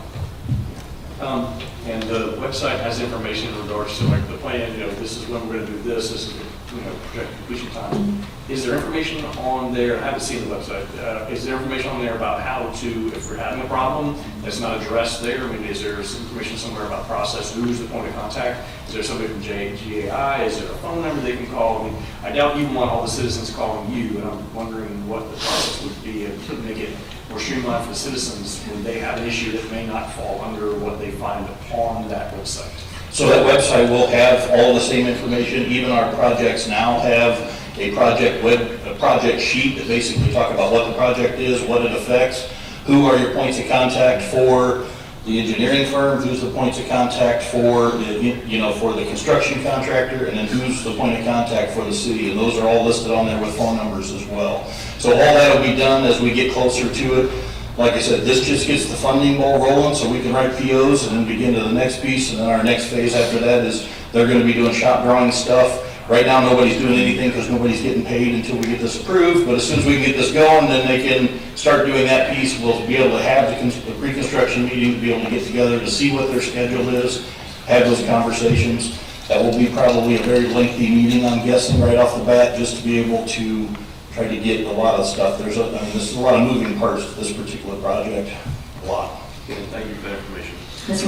And the website has information in regards to like the plan, this is when we're gonna do this is the, projected completion time. Is there information on there, I haven't seen the website, is there information on there about how to, if we're having a problem that's not addressed there? I mean, is there some information somewhere about process, who's the point of contact? Is there somebody from GAI, is there a phone number they can call? I mean, I doubt you want all the citizens calling you, and I'm wondering what the process would be to make it more streamlined for the citizens when they have an issue that may not fall under what they find upon that website. So that website will have all the same information. Even our projects now have a project sheet that basically talk about what the project is, what it affects, who are your points of contact for the engineering firm, who's the points of contact for the, for the construction contractor, and then who's the point of contact for the city. And those are all listed on there with phone numbers as well. So all that will be done as we get closer to it. Like I said, this just gets the funding ball rolling so we can write POs and then begin to the next piece. And then our next phase after that is they're going to be doing shop drawing stuff. Right now, nobody's doing anything because nobody's getting paid until we get this approved. But as soon as we can get this going, then they can start doing that piece. We'll be able to have the pre-construction meeting to be able to get together to see what their schedule is, have those conversations. That will be probably a very lengthy meeting, I'm guessing, right off the bat, just to be able to try to get a lot of stuff. There's a lot of moving parts to this particular project, a lot. Thank you for that information. Mr.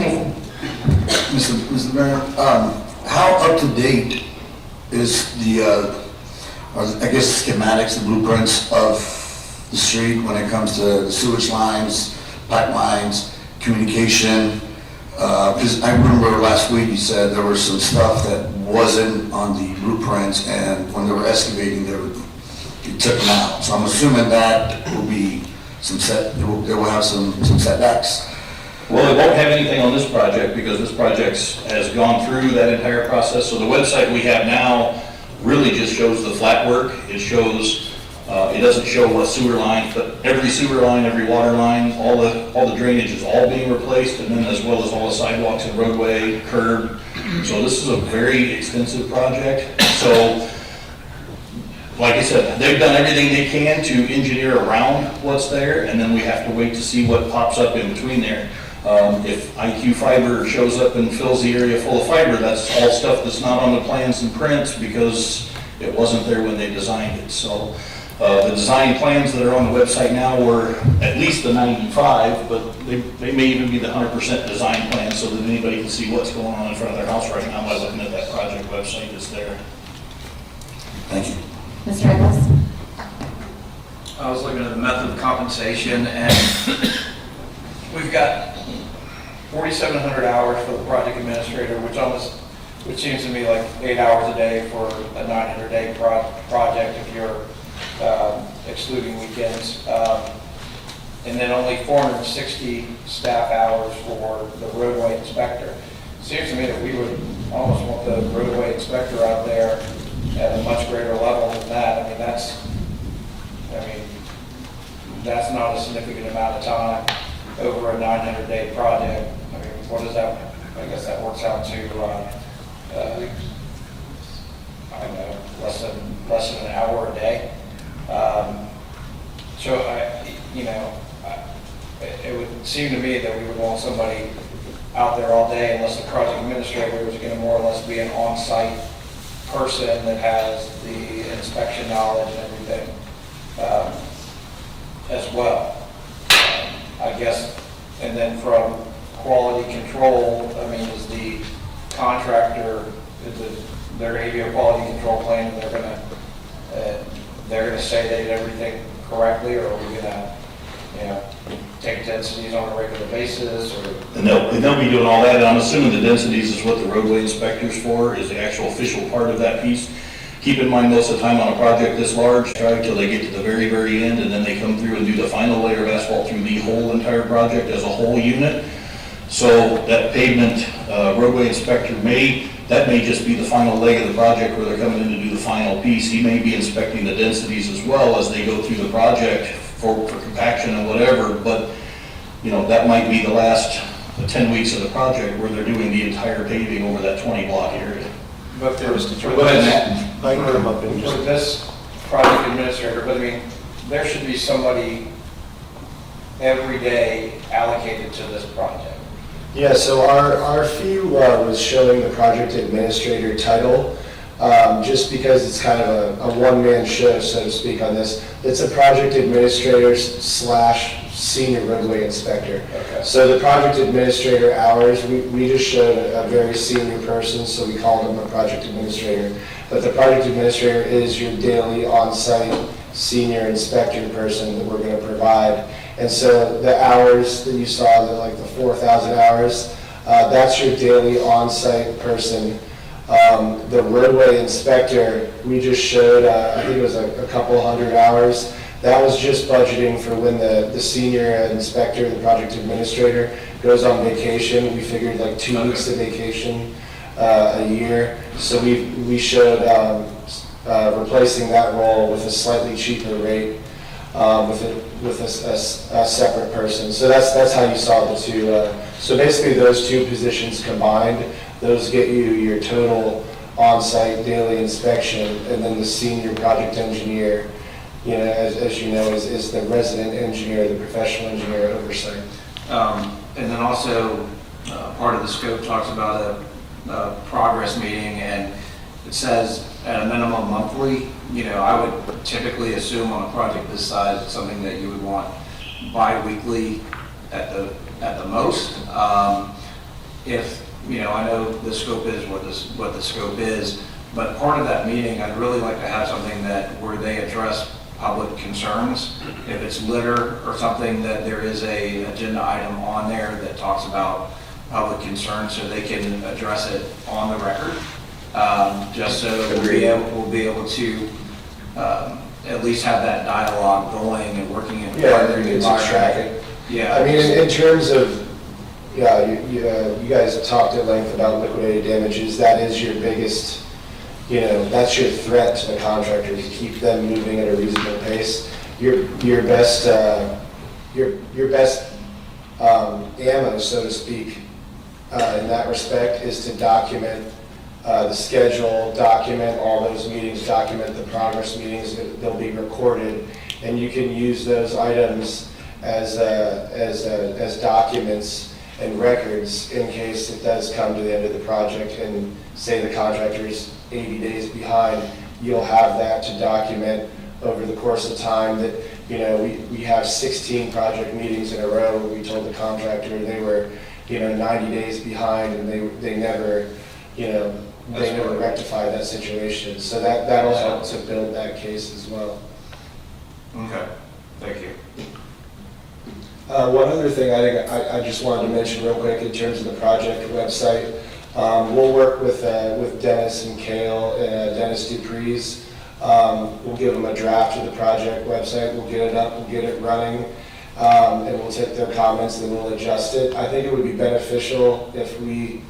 Mason. Mr. Mayor, how up to date is I guess schematics, the blueprints of the street when it comes to the sewage lines, pipelines, communication? Because I remember last week you said there was some stuff that wasn't on the blueprints, and when they were excavating, you took them out. So I'm assuming that will be they will have some setbacks. Well, it won't have anything on this project because this project has gone through that entire process. So the website we have now really just shows the flat work. It shows, it doesn't show what sewer lines, but every sewer line, every water line, all the drainage is all being replaced, and then as well as all the sidewalks and roadway, curb. So this is a very extensive project. So, like I said, they've done everything they can to engineer around what's there, and then we have to wait to see what pops up in between there. If IQ Fiber shows up and fills the area full of fiber, that's all stuff that's not on the plans and prints because it wasn't there when they designed it. So the design plans that are on the website now were at least the 95, but they may even be the 100% design plan so that anybody can see what's going on in front of their house right now by looking at that project website that's there. Thank you. Mr. Eccles? I was looking at the method of compensation, and we've got 4,700 hours for the project administrator, which seems to me like 8 hours a day for a 900-day project if you're excluding weekends. And then only 460 staff hours for the roadway inspector. Seems to me that we would almost want the roadway inspector out there at a much greater level than that. I mean, that's not a significant amount of time over a 900-day project. I mean, what is that? I guess that works out to, I don't know, less than an hour a day. So it would seem to me that we would want somebody out there all day unless the project administrator is going to more or less be an on-site person that has the inspection knowledge and everything as well. I guess, and then from quality control, I mean, is the contractor, they're going to give you a quality control plan and they're going to say they did everything correctly, or are we going to, take densities on a regular basis, or? And they'll be doing all that, and I'm assuming the densities is what the roadway inspector's for, is the actual official part of that piece. Keep in mind, most of the time on a project this large, try until they get to the very, very end, and then they come through and do the final layer of asphalt through the whole entire project as a whole unit. So that pavement roadway inspector may just be the final leg of the project where they're coming in to do the final piece. He may be inspecting the densities as well as they go through the project for compaction and whatever, but that might be the last 10 weeks of the project where they're doing the entire paving over that 20-block area. But for this project administrator, but I mean, there should be somebody every day allocated to this project. Yeah, so our fee was showing the project administrator title, just because it's kind of a one-man show, so to speak, on this. It's a project administrator / senior roadway inspector. Okay. So the project administrator hours, we just showed a very senior person, so we called him a project administrator. But the project administrator is your daily on-site senior inspector person that we're going to provide. And so the hours that you saw, like the 4,000 hours, that's your daily on-site person. The roadway inspector, we just showed, I think it was a couple hundred hours. That was just budgeting for when the senior inspector, the project administrator, goes on vacation. We figured like 2 weeks of vacation a year. So we showed replacing that role with a slightly cheaper rate, with a separate person. So that's how you saw the two. So basically those two positions combined, those get you your total on-site daily inspection, and then the senior project engineer, you know, as you know, is the resident engineer, the professional engineer oversight. And then also, part of the scope talks about a progress meeting, and it says at a minimum monthly. You know, I would typically assume on a project this size, it's something that you would want bi-weekly at the most. If, you know, I know the scope is what the scope is, but part of that meeting, I'd really like to have something where they address public concerns. If it's litter or something, that there is a agenda item on there that talks about public concerns, so they can address it on the record. Just so we'll be able to at least have that dialogue going and working in Yeah, it's a tracking. Yeah. I mean, in terms of, yeah, you guys have talked at length about liquidated damages. That is your biggest, you know, that's your threat to the contractor, to keep them moving at a reasonable pace. Your best ammo, so to speak, in that respect, is to document the schedule, document all those meetings, document the progress meetings. They'll be recorded, and you can use those items as documents and records in case it does come to the end of the project and say the contractor is 80 days behind. You'll have that to document over the course of time that, you know, we have 16 project meetings in a row. We told the contractor they were, you know, 90 days behind, and they never, you know, they never rectified that situation. So that'll help to build that case as well. Okay, thank you. One other thing I just wanted to mention real quick in terms of the project website. We'll work with Dennis and Kale and Dennis Dupree's. We'll give them a draft of the project website. We'll get it up, we'll get it running, and we'll take their comments and we'll adjust it. I think it would be beneficial if we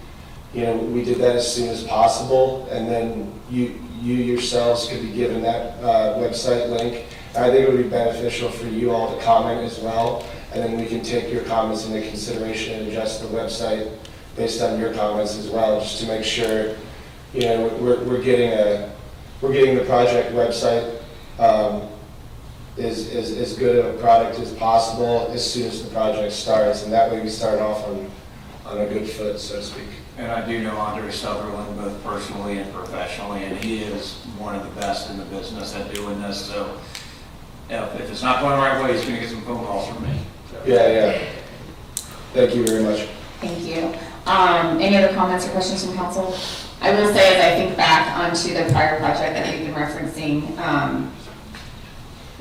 did that as soon as possible, and then you yourselves could be given that website link. I think it would be beneficial for you all to comment as well, and then we can take your comments into consideration and adjust the website based on your comments as well, just to make sure, you know, we're getting the project website is as good of a product as possible as soon as the project starts, and that way we start off on a good foot, so to speak. And I do know Andre Sutherland both personally and professionally, and he is one of the best in the business at doing this. So if it's not going the right way, he's going to get some phone calls from me. Yeah. Thank you very much. Thank you. Any other comments or questions from council? I will say, as I think back onto the prior project that we've been referencing,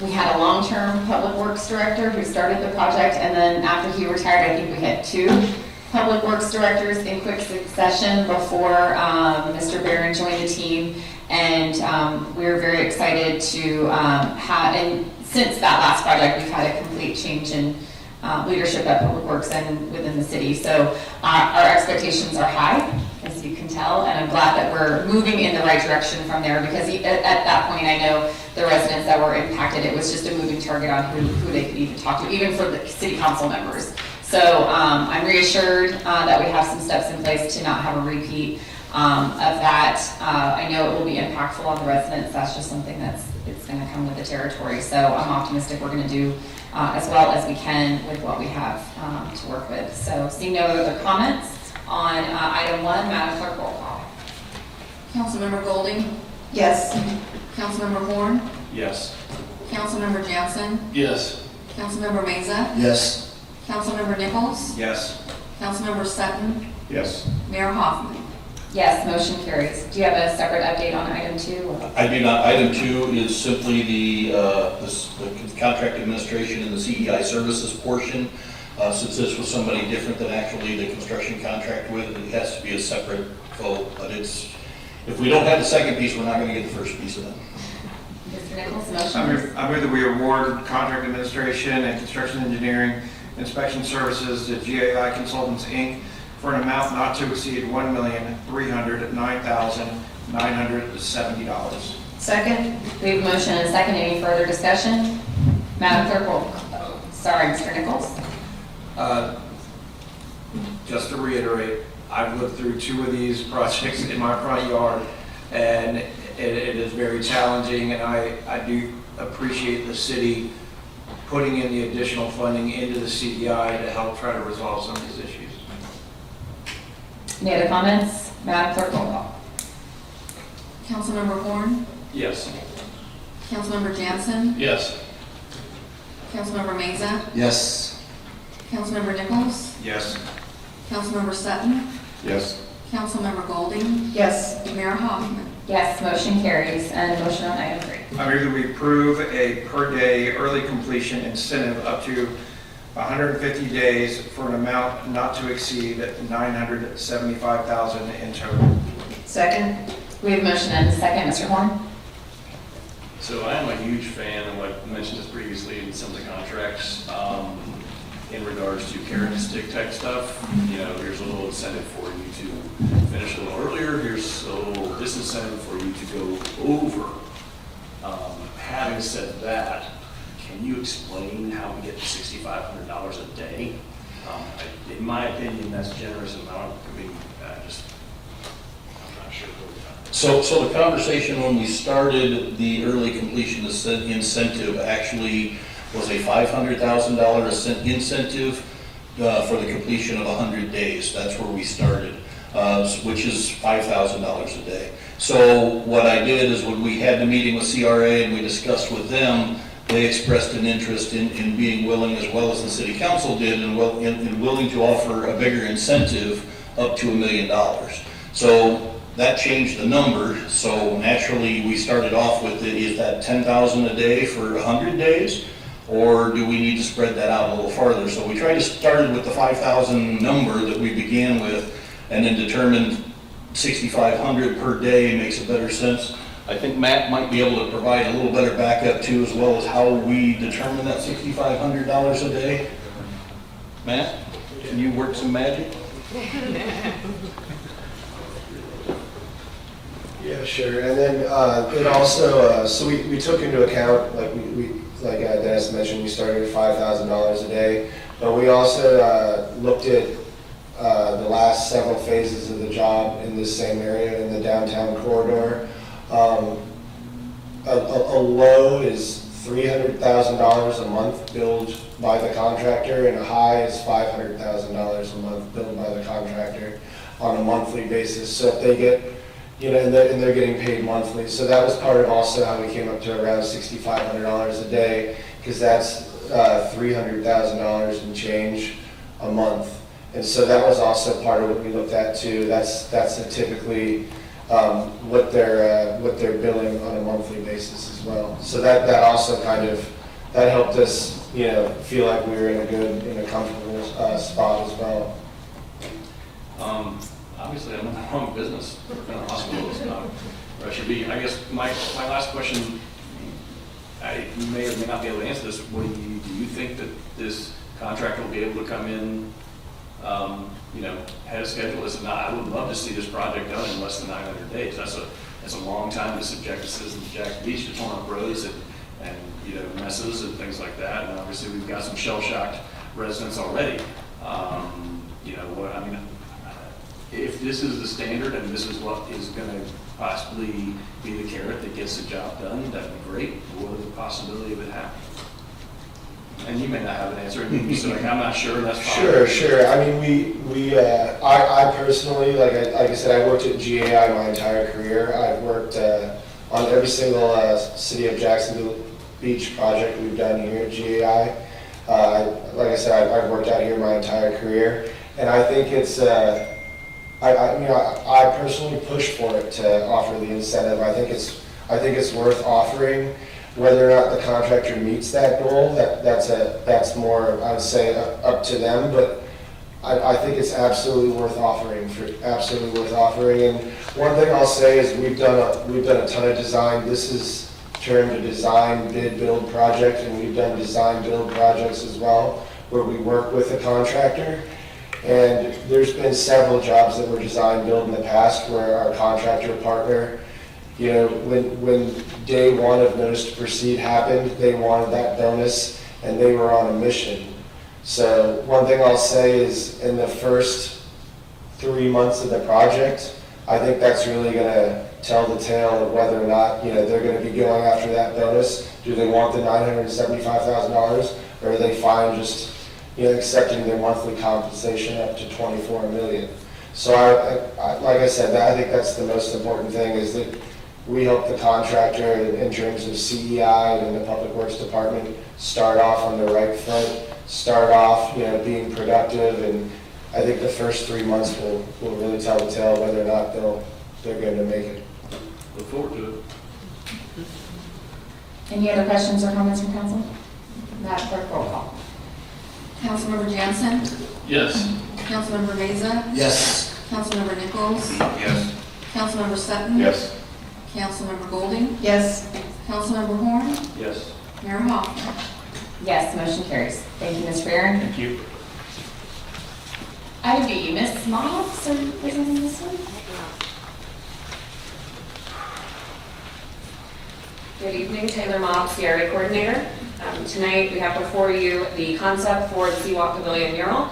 we had a long-term public works director who started the project, and then after he retired, I think we had 2 public works directors in quick succession before Mr. Barron joined the team. And we were very excited to have, and since that last project, we've had a complete change in leadership at Public Works and within the city. So our expectations are high, as you can tell, and I'm glad that we're moving in the right direction from there, because at that point, I know the residents that were impacted, it was just a moving target on who they could even talk to, even for the city council members. So I'm reassured that we have some steps in place to not have a repeat. of that. I know it will be impactful on the residents. That's just something it's going to come with the territory. So I'm optimistic we're going to do as well as we can with what we have to work with. So seeing no other comments on item 1, Madam Clerk, roll call. Councilmember Golding, Yes. Councilmember Horn, Yes. Councilmember Jansen, Yes. Councilmember Meza, Yes. Councilmember Nichols, Yes. Councilmember Sutton, Yes. Mayor Hoffman. Yes, motion carries. Do you have a separate update on item 2? I do not. Item 2 is simply the contract administration and the CEI services portion. Since this was somebody different than actually the construction contract with, it has to be a separate vote. But if we don't have the second piece, we're not going to get the first piece of it. Mr. Nichols, motion. I move that we award contract administration and construction engineering inspection services to GAI Consultants, Inc. for an amount not to exceed $1,309,970. Second? We have a motion and a second. Any further discussion? Madam Clerk, roll call. Sorry, Mr. Nichols. Just to reiterate, I've lived through 2 of these projects in my front yard, and it is very challenging, and I do appreciate the city putting in the additional funding into the CEI to help try to resolve some of these issues. Any other comments? Madam Clerk, roll call. Councilmember Horn, Yes. Councilmember Jansen, Yes. Councilmember Meza, Yes. Councilmember Nichols, Yes. Councilmember Sutton, Yes. Councilmember Golding, Yes. Mayor Hoffman. Yes, motion carries. And motion on item 3. I move that we approve a per-day early completion incentive up to 150 days for an amount not to exceed $975,000 in total. Second? We have a motion and a second. Mr. Horn? So I am a huge fan of what I mentioned this previously in some of the contracts, in regards to carrot and stick type stuff. You know, here's a little incentive for you to finish a little earlier. Here's a little disincentive for you to go over. Having said that, can you explain how we get to $6,500 a day? In my opinion, that's a generous amount. I mean, I'm not sure. So the conversation when we started the early completion incentive actually was a $500,000 incentive for the completion of 100 days. That's where we started, which is $5,000 a day. So what I did is when we had the meeting with CRA and we discussed with them, they expressed an interest in being willing, as well as the city council did, and willing to offer a bigger incentive up to $1 million. So that changed the number. So naturally, we started off with is that $10,000 a day for 100 days? Or do we need to spread that out a little farther? So we tried to start with the 5,000 number that we began with, and then determined 6,500 per day makes a better sense. I think Matt might be able to provide a little better backup too, as well as how we determine that $6,500 a day. Matt, can you work some magic? Yeah, sure. And then it also, so we took into account, like like Dennis mentioned, we started at $5,000 a day, but we also looked at the last several phases of the job in this same area in the downtown corridor. A low is $300,000 a month billed by the contractor, and a high is $500,000 a month billed by the contractor on a monthly basis. So if they get, you know, and they're getting paid monthly. So that was part of also how we came up to around $6,500 a day, because that's $300,000 and change a month. And so that was also part of what we looked at too. That's typically what they're billing on a monthly basis as well. So that also kind of, that helped us, you know, feel like we were in a comfortable spot as well. Obviously, I'm in the wrong business, working in a hospital, where I should be. I guess my last question, you may or may not be able to answer this. Do you think that this contractor will be able to come in, you know, ahead of schedule? Is it not? I would love to see this project done in less than 900 days. That's a long time to subject the citizens of Jackson Beach to torn up roads and you know, messes and things like that. And obviously, we've got some shell-shocked residents already. You know, what I mean. if this is the standard and this is what is going to possibly be the carrot that gets the job done, that'd be great. What is the possibility of it happening? And you may not have an answer, and so like, I'm not sure, that's fine. Sure. I mean, I personally, like I said, I worked at GAI my entire career. I've worked on every single City of Jacksonville Beach project we've done here at GAI. Like I said, I've worked out here my entire career, and I think it's, I personally push for it to offer the incentive. I think it's worth offering. Whether or not the contractor meets that goal, that's more, I would say, up to them. But I think it's absolutely worth offering. And one thing I'll say is we've done a ton of design. This is termed a design bid build project, and we've done design build projects as well, where we work with a contractor. And there's been several jobs that were design build in the past where our contractor partner, you know, when day one of notice to proceed happened, they wanted that bonus and they were on a mission. So one thing I'll say is in the first 3 months of the project, I think that's really going to tell the tale of whether or not, you know, they're going to be going after that bonus. Do they want the $975,000, or are they fine just, you know, accepting their monthly compensation up to $24 million? So like I said, I think that's the most important thing, is that we help the contractor in terms of CEI and the Public Works Department start off on the right foot, start off, you know, being productive, and I think the first 3 months will really tell the tale whether or not they're going to make it. Look forward to it. Any other questions or comments from council? Madam Clerk, roll call. Councilmember Jansen? Yes. Councilmember Meza? Yes. Councilmember Nichols? Yes. Councilmember Sutton? Yes. Councilmember Golding? Yes. Councilmember Horn? Yes. Mayor Hoffman? Yes, motion carries. Thank you, Ms. Farren. Thank you. Item B, Ms. Miles, are you presenting this one? Good evening, Taylor Mobb, CRA Coordinator. Tonight we have before you the concept for the Seawalk Pavilion mural.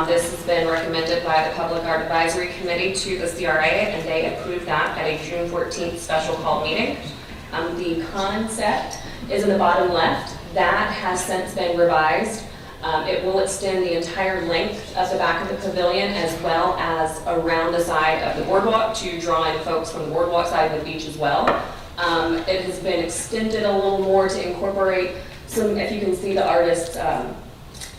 This has been recommended by the Public Art Advisory Committee to the CRA, and they approved that at a June 14th special call meeting. The concept is in the bottom left. That has since been revised. It will extend the entire length of the back of the pavilion as well as around the side of the boardwalk to draw in folks from the boardwalk side of the beach as well. It has been extended a little more to incorporate some, if you can see the artist,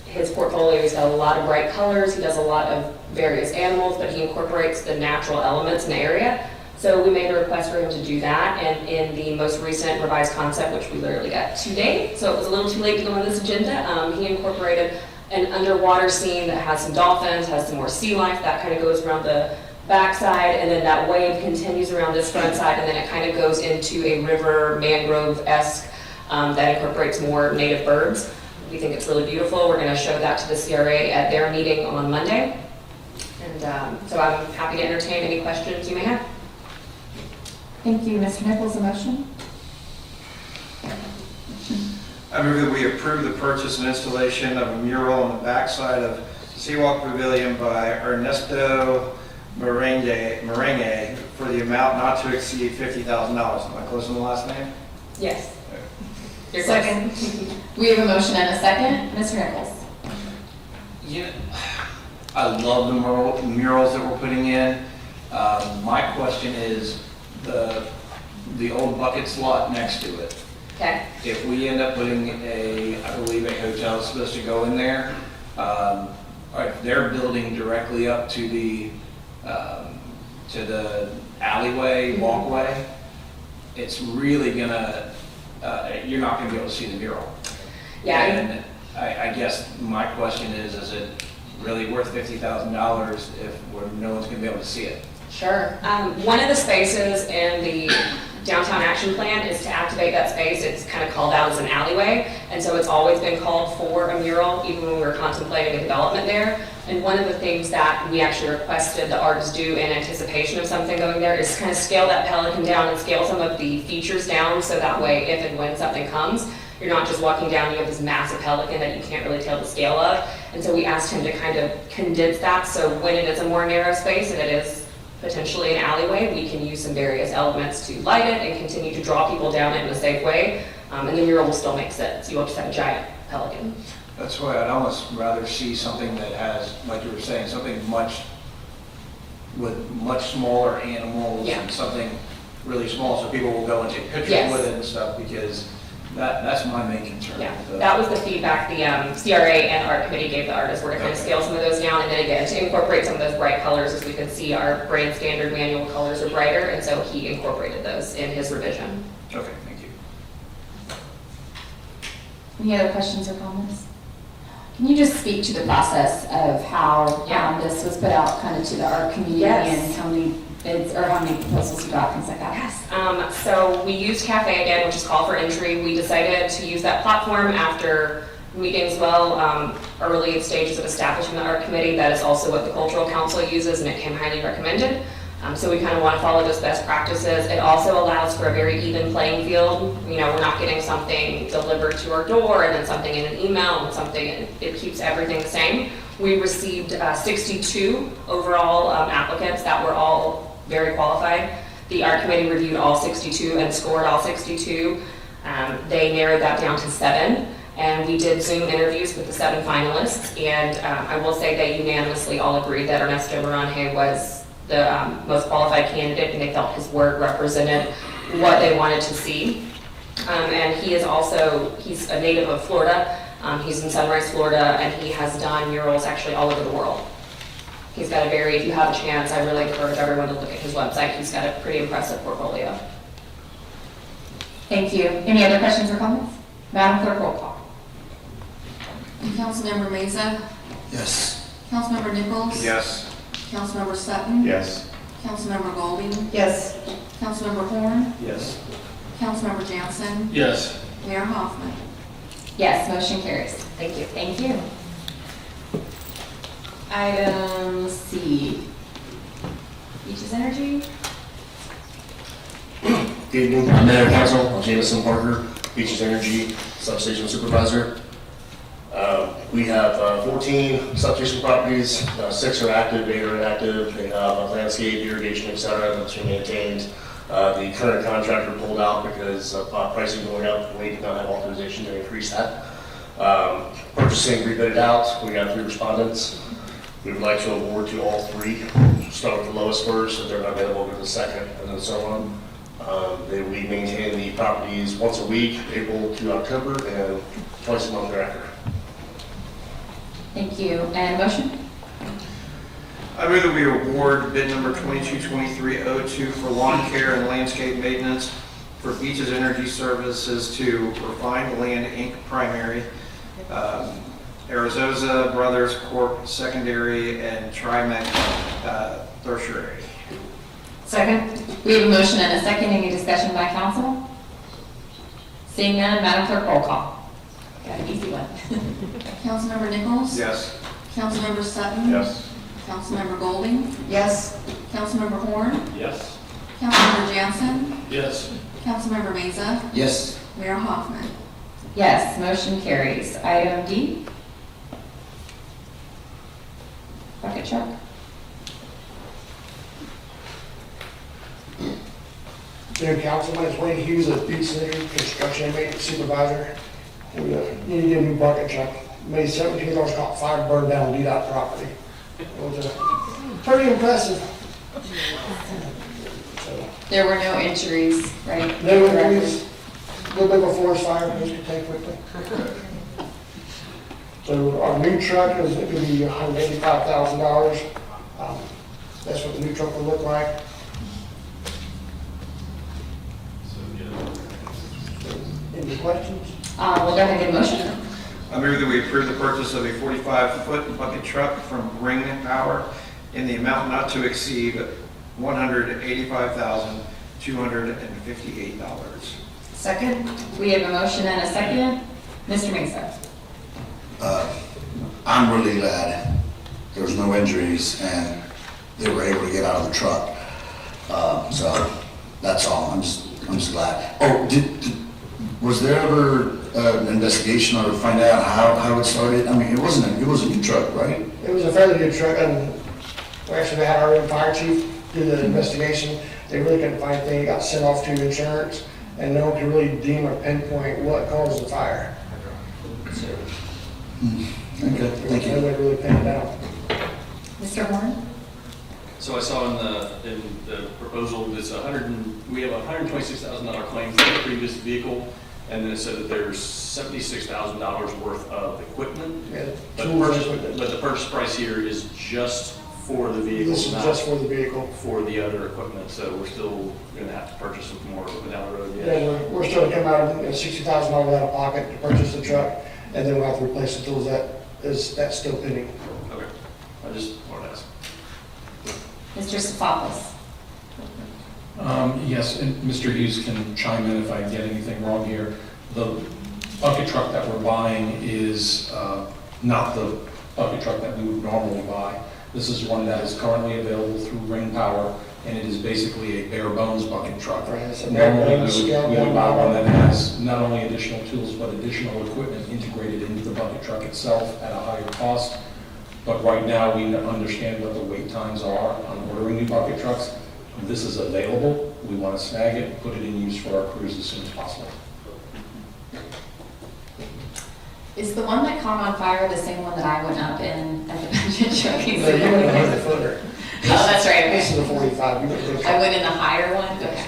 his portfolio, he's got a lot of bright colors, he does a lot of various animals, but he incorporates the natural elements in the area. So we made a request for him to do that, and in the most recent revised concept, which we literally got today, so it was a little too late to go on this agenda, he incorporated an underwater scene that has some dolphins, has some more sea life, that kind of goes around the backside, and then that wave continues around this front side, and then it kind of goes into a river mangrove-esque that incorporates more native birds. We think it's really beautiful. We're going to show that to the CRA at their meeting on Monday. And so I'm happy to entertain any questions you may have. Thank you. Mr. Nichols, a motion? I move that we approve the purchase and installation of a mural on the backside of Seawalk Pavilion by Ernesto Merengue for the amount not to exceed $50,000. Am I close on the last name? Yes. Your second. We have a motion and a second. Mr. Nichols. Yeah, I love the murals that we're putting in. My question is the old bucket slot next to it. Okay. If we end up putting I believe a hotel is supposed to go in there, if they're building directly up to the alleyway, walkway, it's really gonna, you're not gonna be able to see the mural. Yeah. And I guess my question is it really worth $50,000 if no one's gonna be able to see it? Sure. One of the spaces in the downtown action plan is to activate that space. It's kind of called out as an alleyway, and so it's always been called for a mural, even when we were contemplating a development there. And one of the things that we actually requested the artists do in anticipation of something going there is kind of scale that pelican down and scale some of the features down, so that way if and when something comes, you're not just walking down, you have this massive Pelican that you can't really tell the scale of. And so we asked him to kind of condense that, so when it is a more narrow space and it is potentially an alleyway, we can use some various elements to light it and continue to draw people down it in a safe way. And the mural will still make sense. You won't just have a giant Pelican. That's why I'd almost rather see something that has, like you were saying, something with much smaller animals Yeah. and something really small, so people will go and take pictures Yes. with it and stuff, because that's my main concern. Yeah, that was the feedback the CRA and art committee gave the artists. We're gonna kind of scale some of those down, and then again, to incorporate some of those bright colors, as we can see, our brand standard manual colors are brighter, and so he incorporated those in his revision. Okay, thank you. Any other questions or comments? Can you just speak to the process of how this was put out kind of to the art community Yes. and how many bids or how many proposals you got, things like that? Yes. So we used Cafe again, which is call for entry. We decided to use that platform after meetings early stages of establishing the art committee. That is also what the cultural council uses, and it came highly recommended. So we kind of want to follow those best practices. It also allows for a very even playing field. You know, we're not getting something delivered to our door and then something in an email and something, and it keeps everything the same. We received 62 overall applicants that were all very qualified. The art committee reviewed all 62 and scored all 62. They narrowed that down to 7. And we did Zoom interviews with the 7 finalists. And I will say they unanimously all agreed that Ernesto Morange was the most qualified candidate, and they felt his work represented what they wanted to see. And he's a native of Florida. He's in Sunrise, Florida, and he has done murals actually all over the world. He's got if you have a chance, I really encourage everyone to look at his website. He's got a pretty impressive portfolio. Thank you. Any other questions or comments? Madam Clerk, roll call. Councilmember Meza, Yes. Councilmember Nichols. Yes. Councilmember Sutton. Yes. Councilmember Golding, Yes. Councilmember Horn, Yes. Councilmember Jansen, Yes. Mayor Hoffman. Yes, motion carries. Thank you. Thank you. Item C, Beaches Energy. Good evening, Mayor and Council. I'm Jameson Parker, Beaches Energy Substation Supervisor. We have 14 substation properties, 6 are active, 8 are inactive. They have landscape, irrigation, et cetera, that's been maintained. The current contractor pulled out because of pricing going up. We did not have authorization to increase that. Purchasing rebid it out. We got 3 respondents. We would like to award to all 3. Start with the lowest first. If they're not available, go to the second, and then so on. We maintain the properties once a week, April to October, and twice a month thereafter. Thank you. And motion? I move that we award bid number 222302 for lawn care and landscape maintenance for Beaches Energy Services to Refined Land Inc. Primary, Arizosa Brothers Corp. Secondary, and Trimec Tertiary. Second? We have a motion and a second. Any discussion by council? Seeing none, Madam Clerk, roll call. Got an easy one. Councilmember Nichols. Yes. Councilmember Sutton. Yes. Councilmember Golding, Yes. Councilmember Horn, Yes. Councilmember Jansen, Yes. Councilmember Meza, Yes. Mayor Hoffman. Yes, motion carries. Item D. Bucket truck. Mayor and Council, my name is Wayne Hughes, a Beach Energy Construction and Maintenance Supervisor. We need to get a new bucket truck. May 17th, I was caught 5 burned down DDOT property. It was pretty impressive. There were no injuries, right? There was a little bit of a forest fire, which could take quickly. So our new truck is going to be $185,000. That's what the new truck will look like. Any questions? We'll go ahead and get a motion. I move that we approve the purchase of a 45-foot bucket truck from Ring Power in the amount not to exceed $185,258. Second? We have a motion and a second. Mr. Mesa. I'm really glad there was no injuries and they were able to get out of the truck. So that's all. I'm just glad. Oh, Was there ever an investigation or to find out how it started? I mean, it was a new truck, right? It was a fairly good truck, and we actually had our own fire chief do the investigation. They really couldn't find anything. It got sent off to insurance, and no one could really deem or pinpoint what caused the fire. Okay, thank you. Nobody really pinned it down. Mr. Horn? So I saw in the proposal, we have a $126,000 claim for the previous vehicle, and then it said that there's $76,000 worth of equipment. Yeah, But tools and the equipment. purchase price here is just for the vehicle, This is not just for the vehicle. for the other equipment, so we're still gonna have to purchase some more equipment down the road. Yeah, we're still gonna come out of $60,000 out of pocket to purchase the truck, and then we'll have to replace the tools. That's still pending. Okay, I just wanted to ask. Mr. Sefakis? Yes, and Mr. Hughes can chime in if I get anything wrong here. The bucket truck that we're buying is not the bucket truck that we would normally buy. This is one that is currently available through Ring Power, and it is basically a bare bones bucket truck. Right, it's a bare Normally, bones, we scaled would down buy one model. that has not only additional tools, but additional equipment integrated into the bucket truck itself at a higher cost. But right now, we understand what the wait times are on ordering new bucket trucks. This is available. We want to snag it, put it in use for our crews as soon as possible. Is the one that caught on fire the same one that I went up in at the budget trucking? No, you went in the footer. Oh, that's right, This is okay. a 45. You went in the I went in the higher one? Okay.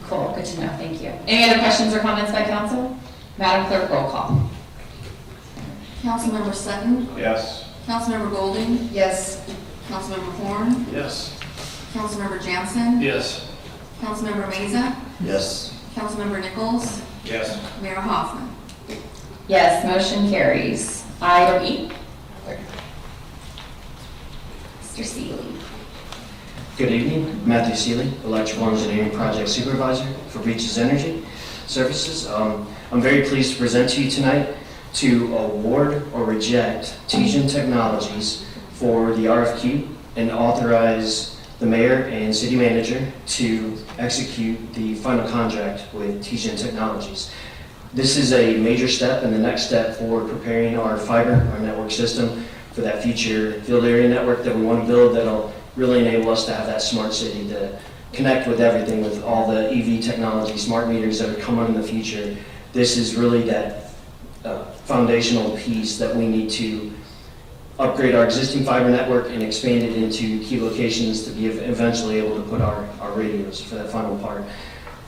Cool, good to know, thank you. Any other questions or comments by council? Madam Clerk, roll call. Councilmember Sutton, Yes. Councilmember Golding, Yes. Councilmember Horn, Yes. Councilmember Jansen, Yes. Councilmember Meza, Yes. Councilmember Nichols, Yes. Mayor Hoffman. Yes, motion carries. Item E. Mr. Seeley. Good evening, Matthew Seeley, Electrical Engineering Project Supervisor for Beaches Energy Services. I'm very pleased to present to you tonight to award or reject Tejan Technologies for the RFQ and authorize the mayor and city manager to execute the final contract with Tejan Technologies. This is a major step and the next step for preparing our fiber, our network system for that future field area network that we want to build that'll really enable us to have that smart city to connect with everything, with all the EV technology, smart meters that are coming in the future. This is really that foundational piece that we need to upgrade our existing fiber network and expand it into key locations to be eventually able to put our radios for that final part.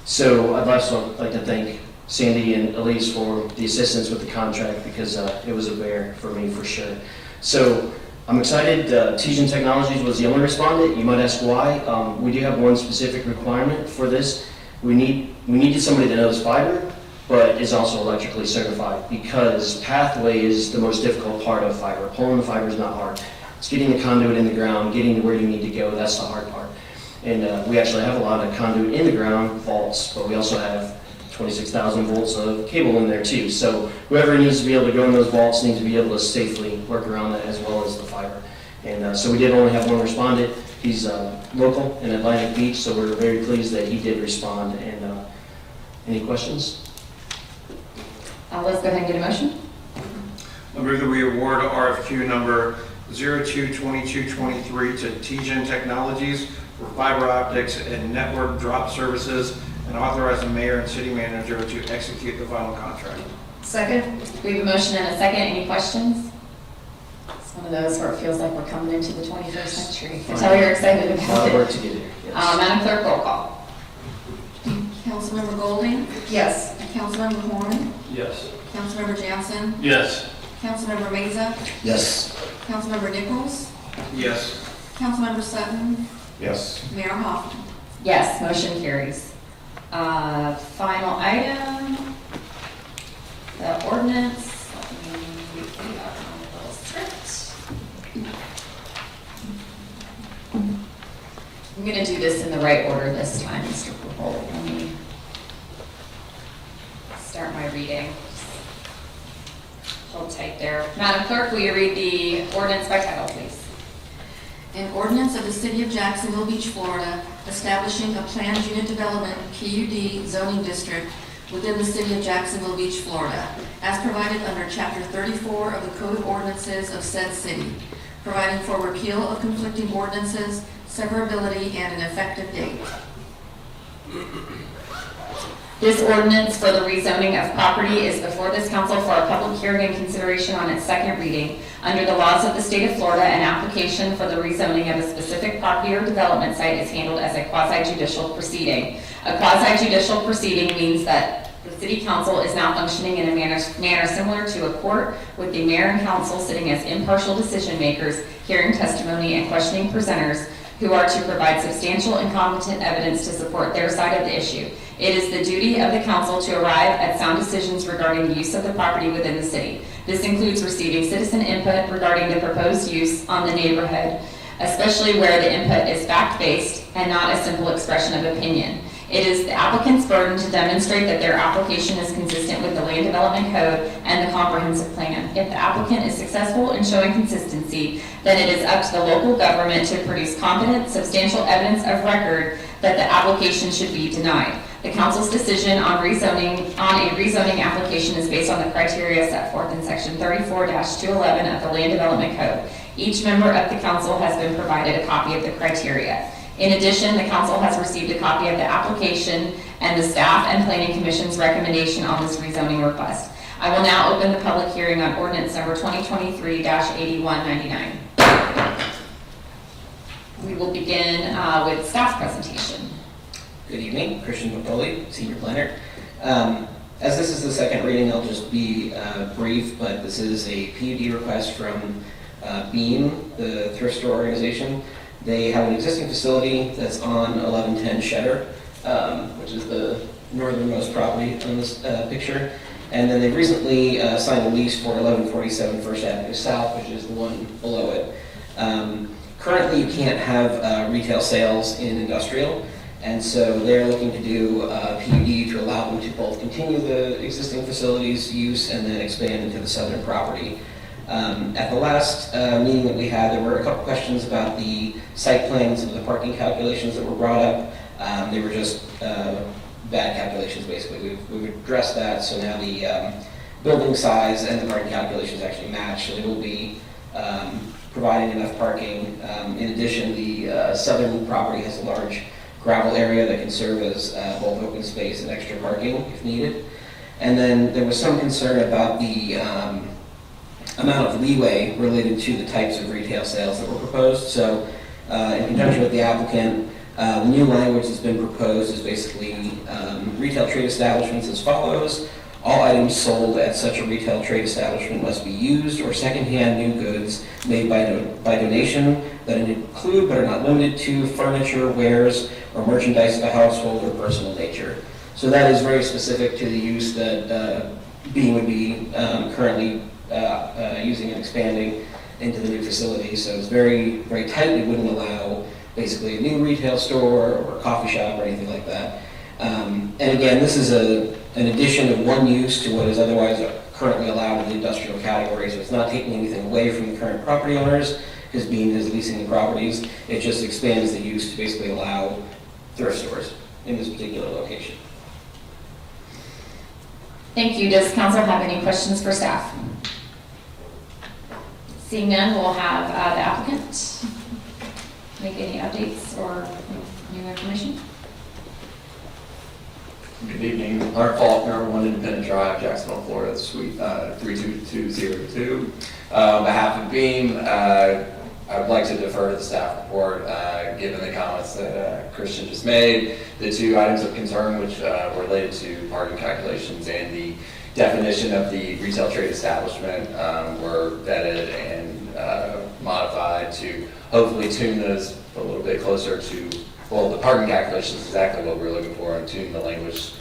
So I'd also like to thank Sandy and Elise for the assistance with the contract because it was a bear for me for sure. So I'm excited. Tejan Technologies was the only respondent. You might ask why. We do have one specific requirement for this. We needed somebody that knows fiber, but is also electrically certified because pathway is the most difficult part of fiber. Pulling the fiber is not hard. It's getting the conduit in the ground, getting to where you need to go. That's the hard part. And we actually have a lot of conduit in the ground, vaults, but we also have 26,000 volts of cable in there too. So whoever needs to be able to go in those vaults needs to be able to safely work around that as well as the fiber. And so we did only have one respondent. He's local in Atlantic Beach, so we're very pleased that he did respond. And any questions? Let's go ahead and get a motion. I move that we award RFQ number 022223 to Tejan Technologies for fiber optics and network drop services and authorize the mayor and city manager to execute the final contract. Second? We have a motion and a second. Any questions? It's one of those where it feels like we're coming into the 21st century. I tell you're excited A lot about of work it. to get here. Yes. Madam Clerk, roll call. Councilmember Golding, Yes. Councilmember Horn, Yes. Councilmember Jansen, Yes. Councilmember Meza, Yes. Councilmember Nichols, Yes. Councilmember Sutton, Yes. Mayor Hoffman. Yes, motion carries. Final item, the ordinance. Let me get out my little script. I'm gonna do this in the right order this time, Mr. Purple. Let me start my reading. Hold tight there. Madam Clerk, will you read the ordinance by title, please? An ordinance of the City of Jacksonville Beach, Florida, establishing a planned unit development PUD zoning district within the city of Jacksonville Beach, Florida, as provided under Chapter 34 of the Code of Ordinances of said city, providing for repeal of conflicting ordinances, severability, and an effective date. This ordinance for the rezoning of property is before this council for a public hearing and consideration on its second reading. Under the laws of the state of Florida, an application for the rezoning of a specific property or development site is handled as a quasi-judicial proceeding. A quasi-judicial proceeding means that the city council is now functioning in a manner similar to a court, with the mayor and council sitting as impartial decision makers, hearing testimony and questioning presenters who are to provide substantial and competent evidence to support their side of the issue. It is the duty of the council to arrive at sound decisions regarding the use of the property within the city. This includes receiving citizen input regarding the proposed use on the neighborhood, especially where the input is fact-based and not a simple expression of opinion. It is the applicant's burden to demonstrate that their application is consistent with the Land Development Code and the comprehensive plan. If the applicant is successful in showing consistency, then it is up to the local government to produce competent, substantial evidence of record that the application should be denied. The council's decision on a rezoning application is based on the criteria set forth in section 34-211 of the Land Development Code. Each member of the council has been provided a copy of the criteria. In addition, the council has received a copy of the application and the staff and planning commission's recommendation on this rezoning request. I will now open the public hearing on ordinance number 2023-8199. We will begin with staff presentation. Good evening, Christian McCauley, Senior Planner. As this is the second reading, I'll just be brief, but this is a PUD request from Beam, the thrift store organization. They have an existing facility that's on 1110 Cheddar, which is the northernmost property on this picture. And then they recently signed a lease for 1147 First Avenue South, which is the one below it. Currently, you can't have retail sales in industrial, and so they're looking to do a PUD to allow them to both continue the existing facilities use and then expand into the southern property. At the last meeting that we had, there were a couple questions about the site plans and the parking calculations that were brought up. They were just bad calculations, basically. We've addressed that, so now the building size and the parking calculations actually match, so they will be providing enough parking. In addition, the southern property has a large gravel area that can serve as both open space and extra parking if needed. And then there was some concern about the amount of leeway related to the types of retail sales that were proposed. So in conjunction with the applicant, the new language that's been proposed is basically retail trade establishments as follows. All items sold at such a retail trade establishment must be used or secondhand new goods made by donation that include but are not limited to furniture, wares, or merchandise of a household or personal nature. So that is very specific to the use that Beam would be currently using and expanding into the new facility. So it's very, very tight. It wouldn't allow basically a new retail store or a coffee shop or anything like that. And again, this is an addition of one use to what is otherwise currently allowed in the industrial category. So it's not taking anything away from the current property owners, because Beam is leasing the properties. It just expands the use to basically allow thrift stores in this particular location. Thank you. Does council have any questions for staff? Seeing none, we'll have the applicant make any updates or new information. Good evening, Art Faulkner, 1 Independent Drive, Jacksonville, Florida, Suite 32202. On behalf of Beam, I would like to defer to the staff report, given the comments that Christian just made. The two items of concern, which were related to parking calculations and the definition of the retail trade establishment, were vetted and modified to hopefully tune those a little bit closer to, well, the parking calculations is exactly what we were looking for, and tune the language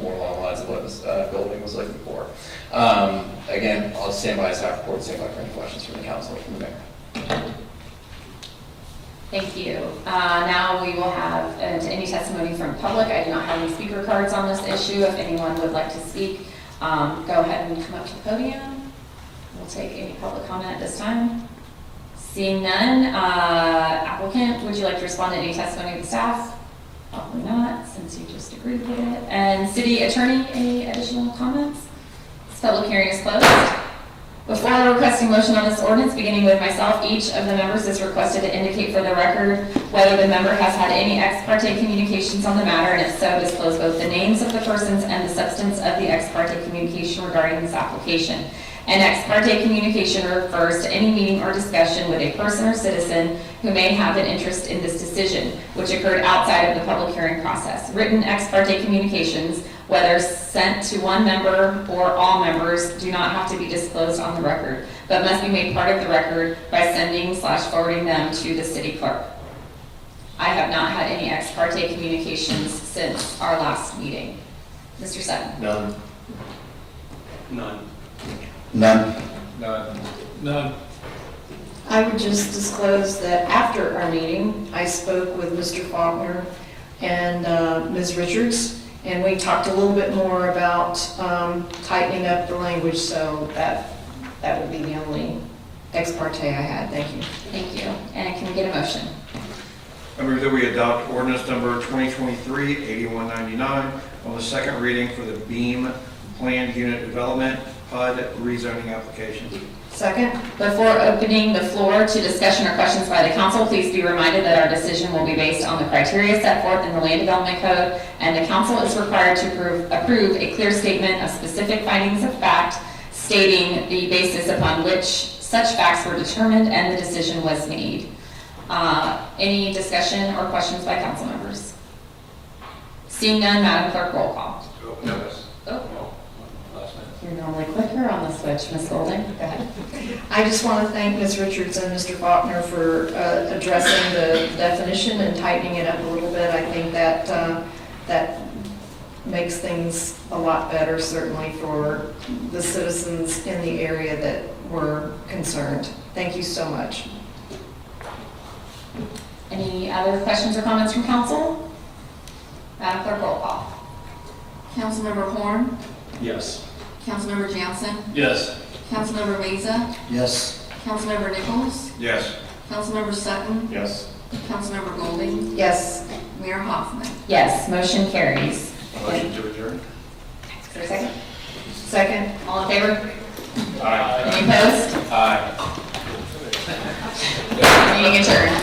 more along the lines of what this building was looking for. Again, I'll stand by staff report, stand by for any questions from the council or from the mayor. Thank you. Now we will have any testimony from public. I do not have any speaker cards on this issue. If anyone would like to speak, go ahead and come up to the podium. We'll take any public comment at this time. Seeing none, applicant, would you like to respond to any testimony of the staff? Probably not, since you just agreed with it. And city attorney, any additional comments? This public hearing is closed. Before requesting motion on this ordinance, beginning with myself, each of the members is requested to indicate for the record whether the member has had any ex parte communications on the matter, and if so, disclose both the names of the persons and the substance of the ex parte communication regarding this application. An ex parte communication refers to any meeting or discussion with a person or citizen who may have an interest in this decision, which occurred outside of the public hearing process. Written ex parte communications, whether sent to one member or all members, do not have to be disclosed on the record, but must be made part of the record by sending/forwarding them to the city clerk. I have not had any ex parte communications since our last meeting. Mr. Sutton? None. None. None. None. None. I would just disclose that after our meeting, I spoke with Mr. Faulkner and Ms. Richards, and we talked a little bit more about tightening up the language, so that would be the only ex parte I had. Thank you. Thank you. And can we get a motion? I move that we adopt ordinance number 2023-8199 on the second reading for the Beam Planned Unit Development PUD rezoning application. Second. Before opening the floor to discussion or questions by the council, please be reminded that our decision will be based on the criteria set forth in the Land Development Code, and the council is required to approve a clear statement of specific findings of fact stating the basis upon which such facts were determined and the decision was made. Any discussion or questions by council members? Seeing none, Madam Clerk, roll call. You're normally quicker on the switch, Ms. Golding. Go ahead. I just want to thank Ms. Richards and Mr. Faulkner for addressing the definition and tightening it up a little bit. I think that that makes things a lot better, certainly for the citizens in the area that were concerned. Thank you so much. Any other questions or comments from council? Madam Clerk, roll call. Councilmember Horn, Yes. Councilmember Jansen, Yes. Councilmember Meza, Yes. Councilmember Nichols, Yes. Councilmember Sutton, Yes. Councilmember Golding, Yes. Mayor Hoffman. Yes, motion carries. Motion to adjourn. Is there a second? Second. All in favor? Aye. Any opposed? Aye. Meeting adjourned.